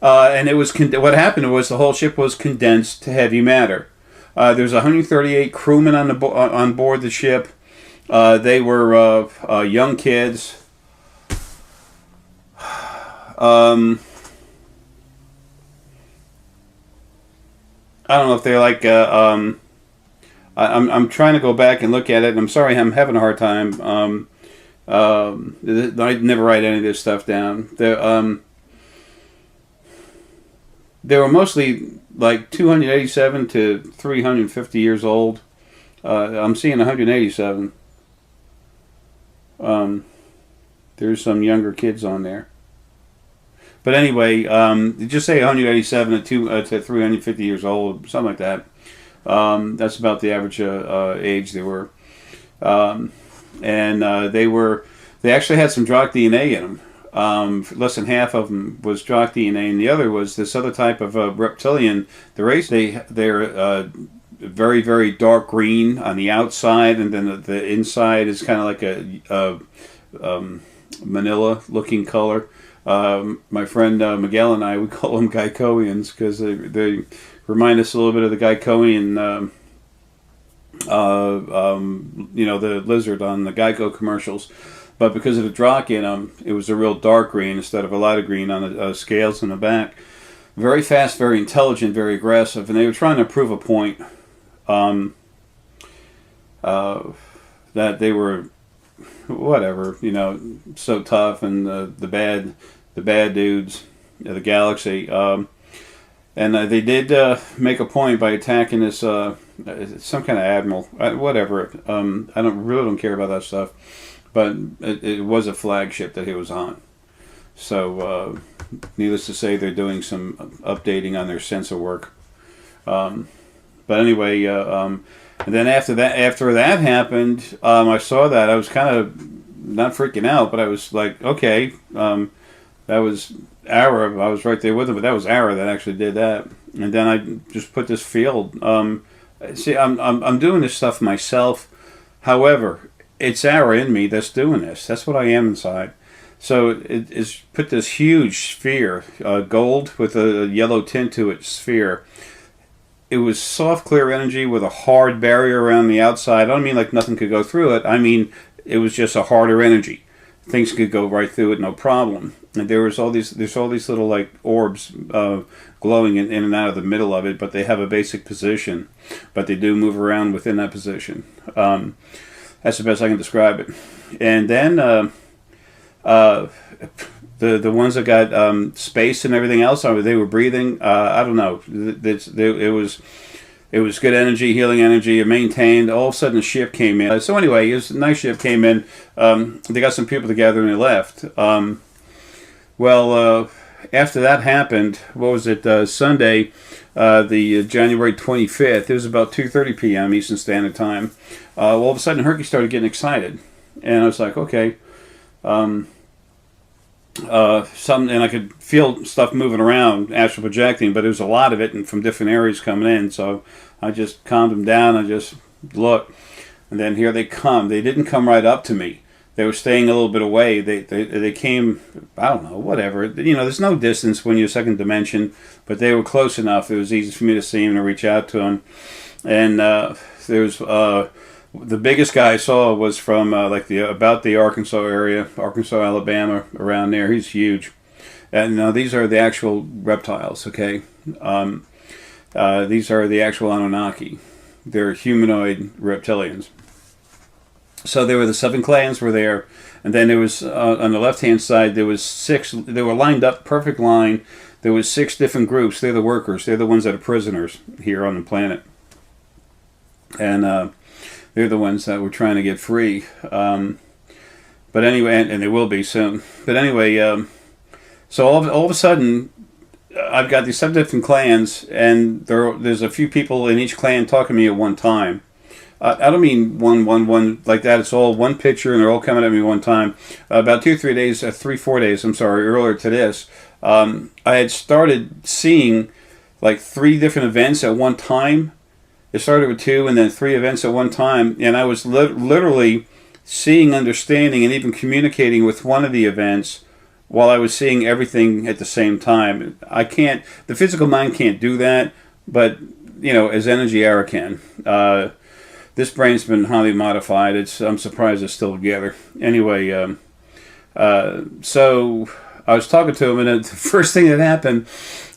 And it was what happened was the whole ship was condensed to heavy matter. There's 138 crewmen on board the ship. They were young kids. I don't know if they're like. I'm trying to go back and look at it, and I'm sorry, I'm having a hard time. I never write any of this stuff down. They were mostly like 287 to 350 years old. I'm seeing 187. There's some younger kids on there. But anyway, just say 187 to 350 years old, something like that. That's about the average age they were. And they actually had some Drock DNA in them. Less than half of them was Drock DNA, and the other was this other type of reptilian. The race, they're very, very dark green on the outside, and then the inside is kind of like a manila-looking color. My friend Miguel and I, we call them Geicoians because they remind us a little bit of the Geicoian, the lizard on the Geico commercials. But because of the Drock in them, it was a real dark green instead of a lighter green on the scales in the back. Very fast, very intelligent, very aggressive, and they were trying to prove a point that they were whatever, so tough, and the bad dudes of the galaxy. And they did make a point by attacking this some kind of admiral, whatever. I really don't care about that stuff, but it was a flagship that he was on. So, needless to say, they're doing some updating on their sensor work. But anyway, and then after that happened, I saw that. I was kind of not freaking out, but I was like, okay, That was Arae. I was right there with him, but that was Arae that actually did that. And then I just put this field. See, I'm doing this stuff myself. However, it's Arae in me that's doing this. That's what I am inside. So it's put this huge sphere, gold with a yellow tint to it sphere. It was soft, clear energy with a hard barrier around the outside. I don't mean like nothing could go through it. I mean it was just a harder energy. Things could go right through it, no problem. And there's all these little like orbs glowing in and out of the middle of it, but they have a basic position. But they do move around within that position. That's the best I can describe it. And then the ones that got space and everything else, they were breathing. I don't know. It was good energy, healing energy. It maintained. All of a sudden, a ship came in. So anyway, it was a nice ship came in. They got some people together and they left. After that happened, what was it? Sunday, the January 25th. It was about 2:30 p.m. Eastern Standard Time. All of a sudden, Herky started getting excited, and I was like, okay. And I could feel stuff moving around, astral projecting, but it was a lot of it and from different areas coming in. So I just calmed them down. I just looked, and then here they come. They didn't come right up to me. They were staying a little bit away. They came, I don't know, whatever. You know, there's no distance when you're second dimension, but they were close enough. It was easy for me to see them and reach out to them. And there's the biggest guy I saw was from about the Arkansas area, Arkansas, Alabama, around there. He's huge. And these are the actual reptiles, okay? These are the actual Anunnaki. They're humanoid reptilians. So there were the 7 clans were there, and then there was on the left-hand side there was 6. They were lined up, perfect line. There was 6 different groups. They're the workers. They're the ones that are prisoners here on the planet, and they're the ones that were trying to get free. But anyway, and they will be soon. But anyway, so all of a sudden, I've got these 7 different clans, and there's a few people in each clan talking to me at one time. I don't mean one like that. It's all one picture, and they're all coming at me one time. About 4 days, earlier to this, I had started seeing like 3 different events at one time. It started with 2 and then 3 events at one time, and I was literally seeing, understanding, and even communicating with one of the events while I was seeing everything at the same time. The physical mind can't do that, but as energy Arae can. This brain's been highly modified. I'm surprised it's still together. Anyway, so I was talking to him, and the first thing that happened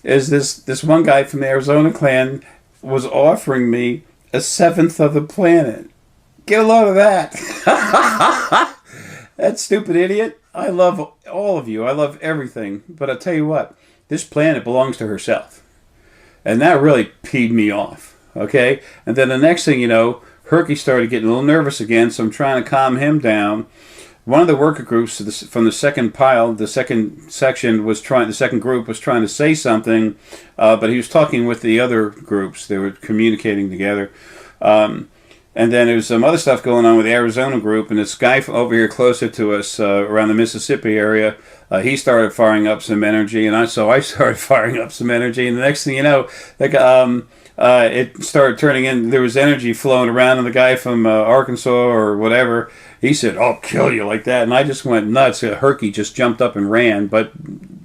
is this one guy from the Arizona clan was offering me a 7th of the planet. Get a load of that. That stupid idiot. I love all of you. I love everything. But I'll tell you what, this planet belongs to herself. And that really peed me off. Okay? And then the next thing you know, Herky started getting a little nervous again, so I'm trying to calm him down. One of the worker groups from the second pile, the second section the second group was trying to say something, but he was talking with the other groups. They were communicating together. And then there was some other stuff going on with the Arizona group, and this guy over here closer to us, around the Mississippi area, he started firing up some energy, and so I started firing up some energy, and the next thing you know, it started turning in. There was energy flowing around, and the guy from Arkansas or whatever, he said, "I'll kill you," like that, and I just went nuts. Herky just jumped up and ran, but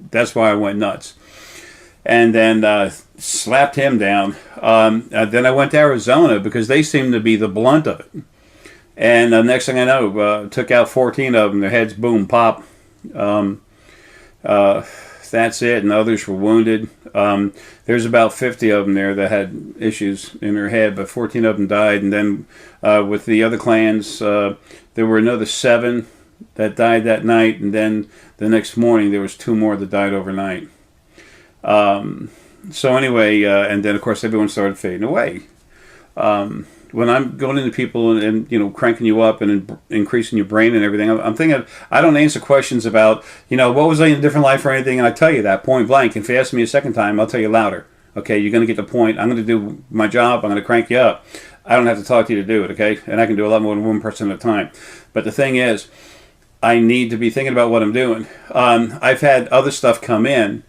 that's why I went nuts. And then slapped him down. Then I went to Arizona because they seemed to be the blunt of it. And the next thing I know, took out 14 of them. Their heads, boom, pop. That's it, and others were wounded. There's about 50 of them there that had issues in their head, but 14 of them died. And then with the other clans, there were another 7 that died that night, and then the next morning there was 2 more that died overnight. So anyway, and then of course everyone started fading away. When I'm going into people and cranking you up and increasing your brain and everything, I'm thinking I don't answer questions about what was I in a different life or anything, and I tell you that point blank. If you ask me a second time, I'll tell you louder. Okay, you're going to get the point. I'm going to do my job. I'm going to crank you up. I don't have to talk to you to do it. Okay, and I can do a lot more than one person at a time. But the thing is, I need to be thinking about what I'm doing. I've had other stuff come in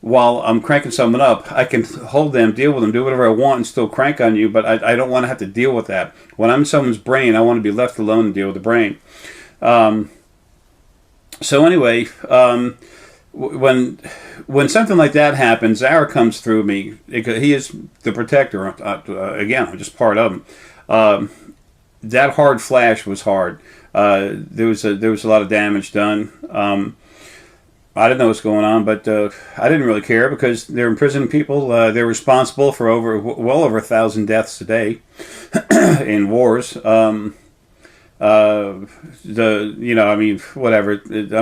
while I'm cranking something up. I can hold them, deal with them, do whatever I want, and still crank on you. But I don't want to have to deal with that. When I'm in someone's brain, I want to be left alone and deal with the brain. So anyway, when something like that happens, Arae comes through me. He is the protector. Again, I'm just part of him. That hard flash was hard. There was a lot of damage done. I didn't know what's going on, but I didn't really care because they're imprisoning people. They're responsible for well over 1,000 deaths a day in wars. Whatever. I'm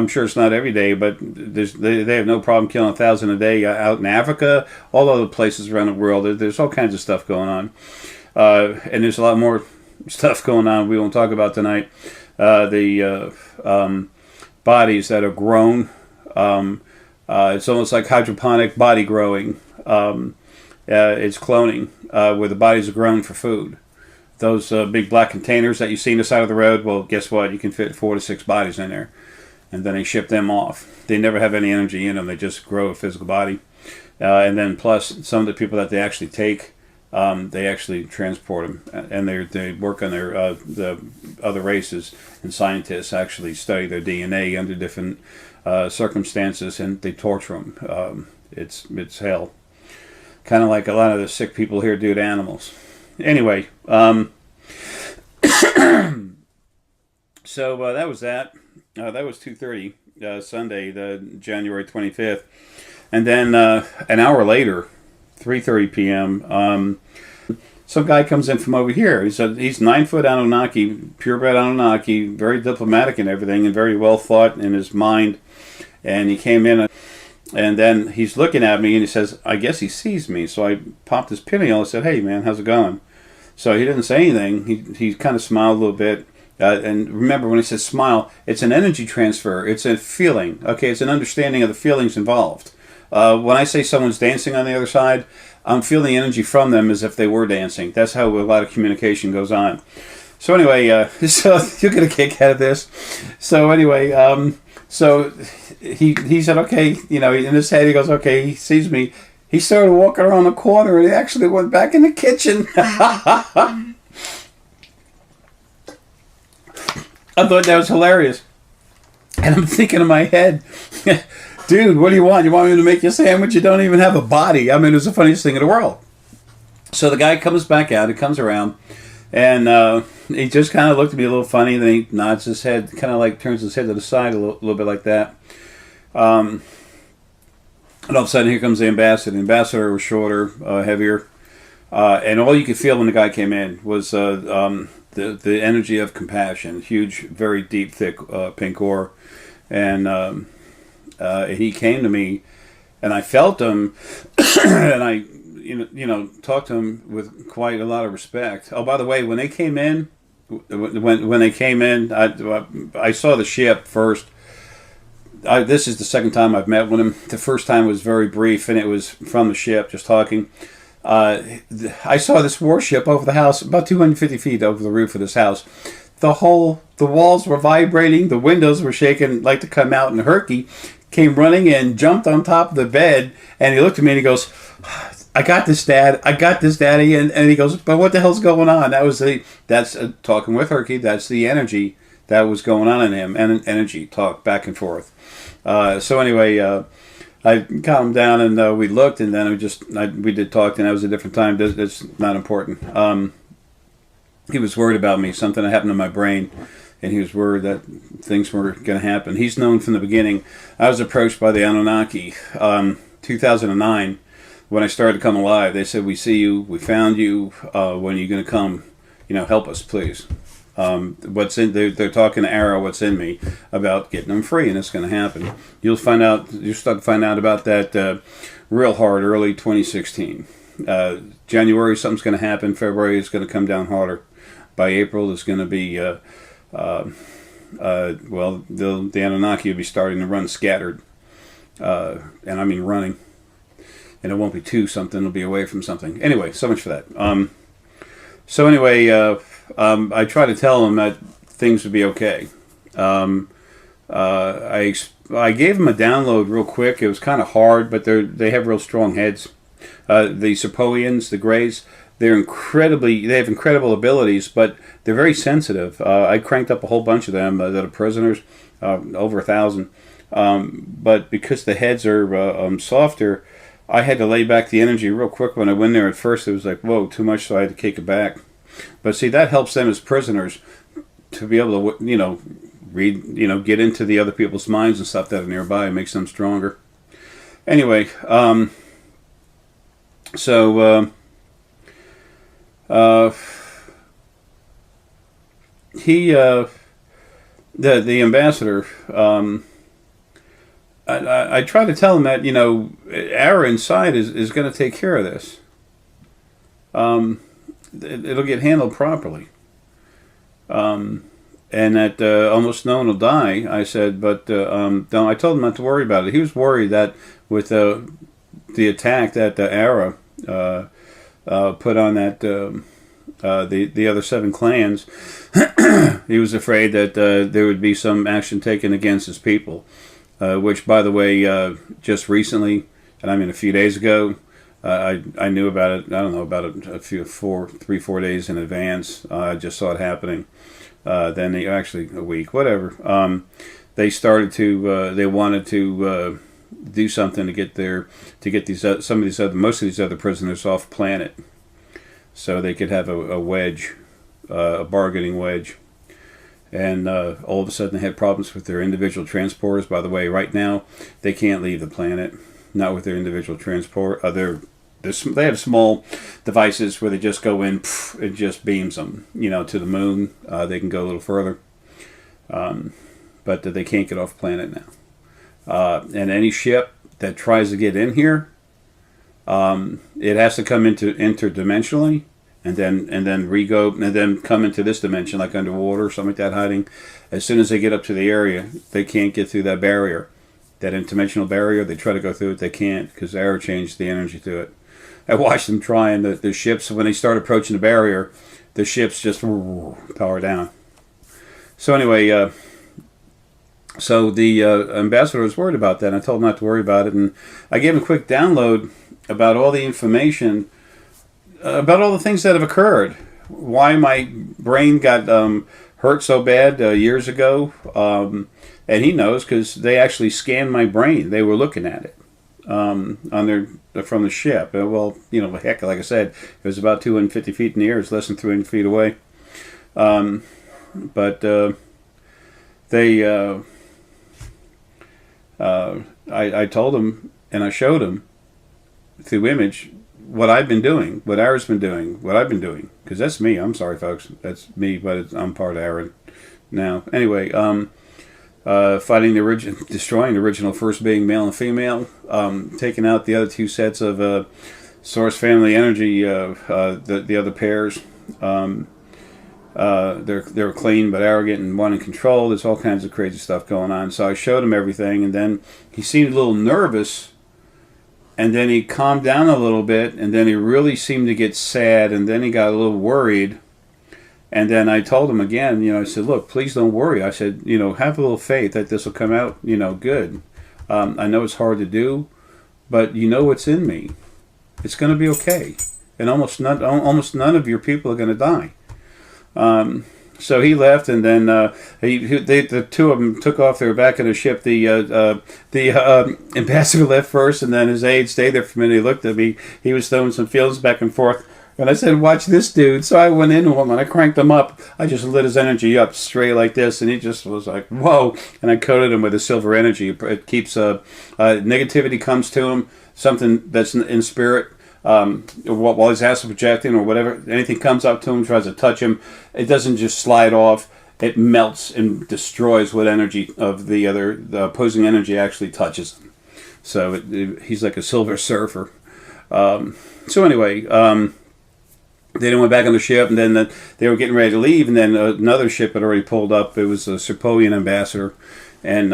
sure it's not every day, but they have no problem killing 1,000 a day out in Africa, all other places around the world. There's all kinds of stuff going on, and there's a lot more stuff going on we won't talk about tonight. The bodies that are grown. It's almost like hydroponic body growing. It's cloning, where the bodies are grown for food. Those big black containers that you see on the side of the road, well, guess what? You can fit 4 to 6 bodies in there. And then they ship them off. They never have any energy in them. They just grow a physical body. And then plus, some of the people that they actually take, they actually transport them. And they work on the other races. And scientists actually study their DNA under different circumstances, and they torture them. It's hell. Kind of like a lot of the sick people here do to animals. Anyway, so that was that. That was 2:30 Sunday, the January 25th, and then an hour later, 3:30 p.m. Some guy comes in from over here. He's 9-foot Anunnaki, purebred Anunnaki, very diplomatic and everything, and very well thought in his mind. And he came in, and then he's looking at me, and he says, I guess he sees me. So I popped his pineal and said, hey, man, how's it going? So he didn't say anything. He kind of smiled a little bit. And remember, when he says smile, it's an energy transfer. It's a feeling. Okay, it's an understanding of the feelings involved. When I say someone's dancing on the other side, I'm feeling the energy from them as if they were dancing. That's how a lot of communication goes on. So anyway, so you'll get a kick out of this. So anyway, so he said, okay, in his head he goes, okay, he sees me. He started walking around the corner, and he actually went back in the kitchen. I thought that was hilarious. And I'm thinking in my head, dude, what do you want? You want me to make you a sandwich? You don't even have a body. I mean, it was the funniest thing in the world. So the guy comes back out. He comes around, and he just kind of looked at me a little funny. Then he nods his head, kind of like turns his head to the side a little bit like that. And all of a sudden, here comes the ambassador. The ambassador was shorter, heavier, and all you could feel when the guy came in was the energy of compassion. Huge, very deep, thick pink ore, and he came to me, and I felt him, and I, talked to him with quite a lot of respect. Oh, by the way, when they came in, I saw the ship first. This is the second time I've met with him. The first time was very brief, and it was from the ship, just talking. I saw this warship over the house, about 250 feet over the roof of this house. The walls were vibrating, the windows were shaking like to come out, and Herky came running in, jumped on top of the bed, and he looked at me and he goes, I got this, Dad. I got this, Daddy. And he goes, but what the hell's going on? That's talking with Herky. That's the energy that was going on in him, and energy talk back and forth. So anyway, I calmed him down, and we looked, and then we did talk, and that was a different time. That's not important. He was worried about me, something that happened in my brain, and he was worried that things were going to happen. He's known from the beginning. I was approached by the Anunnaki, 2009, when I started to come alive. They said, we see you, we found you, when are you going to come, help us, please. They're talking to Arae, what's in me, about getting them free, and it's going to happen. You'll start to find out about that real hard early 2016. January, something's going to happen. February is going to come down harder. By April, there's going to be, the Anunnaki will be starting to run scattered. And I mean running. And it won't be to something, it'll be away from something. Anyway, so much for that. I try to tell them that things would be okay. I gave them a download real quick. It was kind of hard, but they have real strong heads. The Serpoians, the Greys, they have incredible abilities, but they're very sensitive. I cranked up a whole bunch of them that are prisoners, over 1,000. But because the heads are softer, I had to lay back the energy real quick. When I went there at first, it was like, whoa, too much, so I had to kick it back. But see, that helps them as prisoners to be able to, read, get into the other people's minds and stuff that are nearby. It makes them stronger. Anyway, the ambassador, I try to tell him that, Arae inside is going to take care of this. It'll get handled properly. And that almost no one will die. I said, but no, I told him not to worry about it. He was worried that with the attack that Arae put on that the other 7 clans, he was afraid that there would be some action taken against his people. Which, by the way, just recently, and I mean a few days ago, I knew about it. I don't know, about it 3-4 days in advance. I just saw it happening. Then they actually a week, whatever. They started to. They wanted to do something to get these most of these other prisoners off planet, so they could have a wedge, a bargaining wedge. And all of a sudden they had problems with their individual transporters. By the way, right now they can't leave the planet, not with their individual transport. They have small devices where they just go in, it just beams them, to the moon. They can go a little further, but they can't get off planet now. And any ship that tries to get in here, it has to come into interdimensionally. And then re-go, and then come into this dimension, like underwater or something like that, hiding. As soon as they get up to the area, they can't get through that barrier, that interdimensional barrier. They try to go through it, they can't, because Arae changed the energy to it. I watched them trying the ships. When they start approaching the barrier, the ships just power down. So anyway, so the ambassador was worried about that, and I told him not to worry about it. And I gave him a quick download about all the information, about all the things that have occurred, why my brain got hurt so bad years ago, and he knows because they actually scanned my brain. They were looking at it from the ship. Well, heck, like I said, it was about 250 feet in the air. It's less than 300 feet away. But I told them and I showed them through image what I've been doing, what Arae's been doing, what I've been doing. Because that's me. I'm sorry, folks. That's me, but I'm part of Arae now. Anyway, fighting destroying the original first being, male and female, taking out the other 2 sets of source family energy, the other pairs. They're clean but arrogant and wanting control. There's all kinds of crazy stuff going on. So I showed him everything, and then he seemed a little nervous. And then he calmed down a little bit, and then he really seemed to get sad, and then he got a little worried. And then I told him again, I said, look, please don't worry. I said, have a little faith that this will come out, good. I know it's hard to do, but you know what's in me. It's going to be okay. And almost none of your people are going to die. So he left, and then the 2 of them took off. They were back in the ship. The ambassador left first, and then his aide stayed there for a minute. He looked at me. He was throwing some feelings back and forth. And I said, watch this dude. So I went into him, and I cranked him up. I just lit his energy up straight like this, and he just was like, whoa. And I coated him with a silver energy. It keeps negativity comes to him, something that's in spirit. While he's astral projecting or whatever, anything comes up to him, tries to touch him, it doesn't just slide off. It melts and destroys what energy of the opposing energy actually touches him. So he's like a silver surfer. So anyway, they then went back on the ship, and then they were getting ready to leave, and then another ship had already pulled up. It was a Serpoian ambassador. And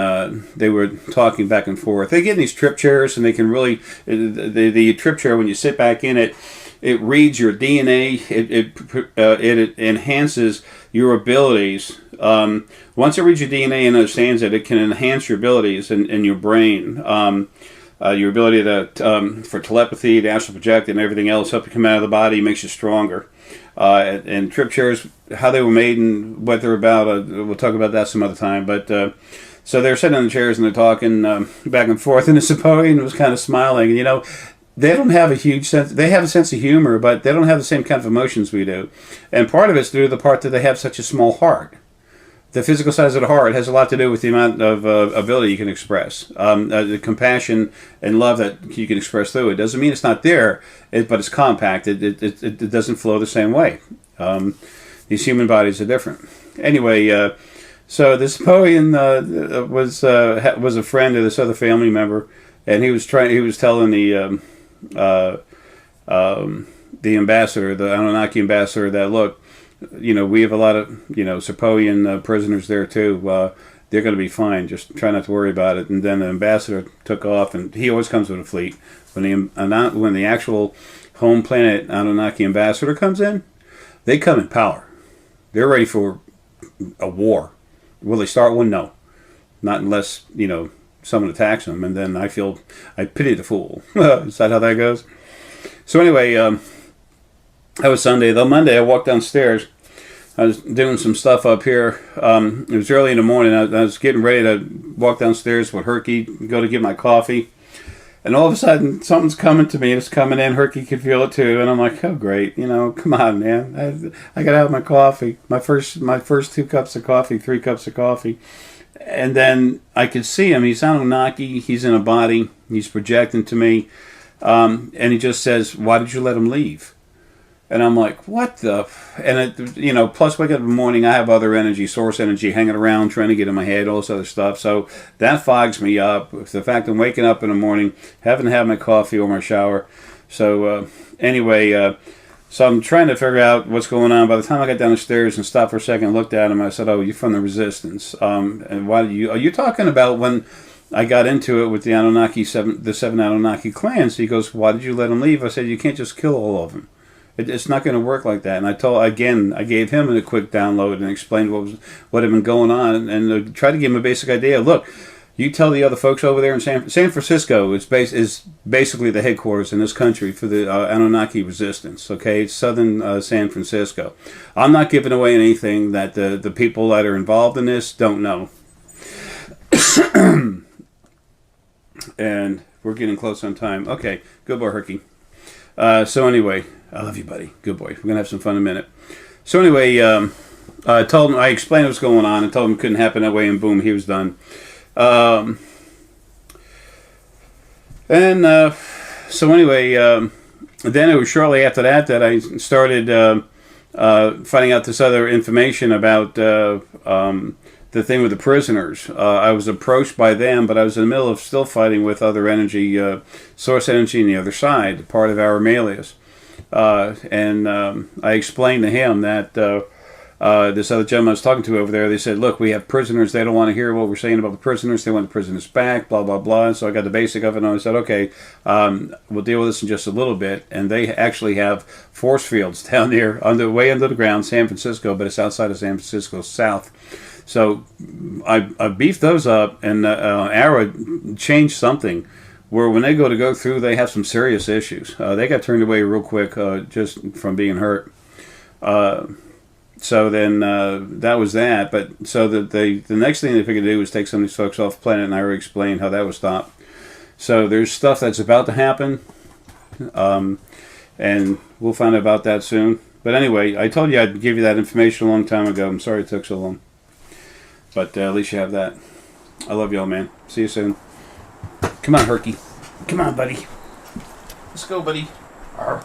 they were talking back and forth. They get in these trip chairs, and they can really... The trip chair, when you sit back in it, it reads your DNA. It enhances your abilities. Once it reads your DNA and understands it can enhance your abilities in your brain. Your ability to for telepathy, to astral project, and everything else, help you come out of the body, makes you stronger. And trip chairs, how they were made and what they're about, we'll talk about that some other time. But so they're sitting in the chairs and they're talking back and forth, and the Sapoian was kind of smiling. You know, they don't have a huge sense. They have a sense of humor, but they don't have the same kind of emotions we do. And part of it's due to the part that they have such a small heart. The physical size of the heart has a lot to do with the amount of ability you can express, the compassion and love that you can express through it. Doesn't mean it's not there, but it's compact. It doesn't flow the same way. These human bodies are different. Anyway, so this Sapoian was a friend of this other family member, and he was telling the ambassador, the Anunnaki ambassador, that look, you know, we have a lot of, you know, Sapoian prisoners there too. They're going to be fine. Just try not to worry about it. And then the ambassador took off, and he always comes with a fleet. When the actual home planet Anunnaki ambassador comes in, they come in power. They're ready for a war. Will they start one? No, not unless, you know, someone attacks them. And then I pity the fool. Is that how that goes? So anyway. That was Sunday. Though Monday, I walked downstairs. I was doing some stuff up here. It was early in the morning. I was getting ready to walk downstairs with Herky, go to get my coffee. And all of a sudden, something's coming to me. It's coming in. Herky could feel it too. And I'm like, oh, great. You know, come on, man. I got to have my coffee. My first 2 cups of coffee, 3 cups of coffee. And then I could see him. He's Anunnaki. He's in a body. He's projecting to me. And he just says, why did you let him leave? And I'm like, what the? And, you know, plus wake up in the morning, I have other energy, source energy hanging around, trying to get in my head, all this other stuff. So that fogs me up. The fact I'm waking up in the morning, haven't had my coffee or my shower. So anyway, so I'm trying to figure out what's going on. By the time I got down the stairs and stopped for a second and looked at him, I said, oh, you're from the Resistance. And why are you talking about when I got into it with the Anunnaki, the 7 Anunnaki clans? He goes, why did you let them leave? I said, you can't just kill all of them. It's not going to work like that. And I gave him a quick download and explained what had been going on, and tried to give him a basic idea. Look, you tell the other folks over there in San Francisco is basically the headquarters in this country for the Anunnaki resistance. Okay, it's southern San Francisco. I'm not giving away anything that the people that are involved in this don't know. And we're getting close on time. Okay, good boy, Herky. So anyway, I love you, buddy. Good boy. We're gonna have some fun in a minute. So anyway, I explained what's going on and told him it couldn't happen that way, and boom, he was done. So anyway, then it was shortly after that I started finding out this other information about the thing with the prisoners. I was approached by them, but I was in the middle of still fighting with other energy, source energy on the other side, part of Arae. And I explained to him that this other gentleman I was talking to over there, they said, look, we have prisoners. They don't want to hear what we're saying about the prisoners. They want the prisoners back, blah, blah, blah. And so I got the basic of it, and I said, okay, we'll deal with this in just a little bit. And they actually have force fields down there, way under the ground, San Francisco, but it's outside of San Francisco, south. So I beefed those up, and Arae changed something where when they go through, they have some serious issues. They got turned away real quick just from being hurt. So then that was that. But so the next thing they figured to do was take some of these folks off the planet, and I already explained how that was stopped. So there's stuff that's about to happen, and we'll find out about that soon. But anyway, I told you I'd give you that information a long time ago. I'm sorry it took so long. But at least you have that. I love y'all, man. See you soon. Come on, Herky. Come on, buddy. Let's go, buddy. Arr.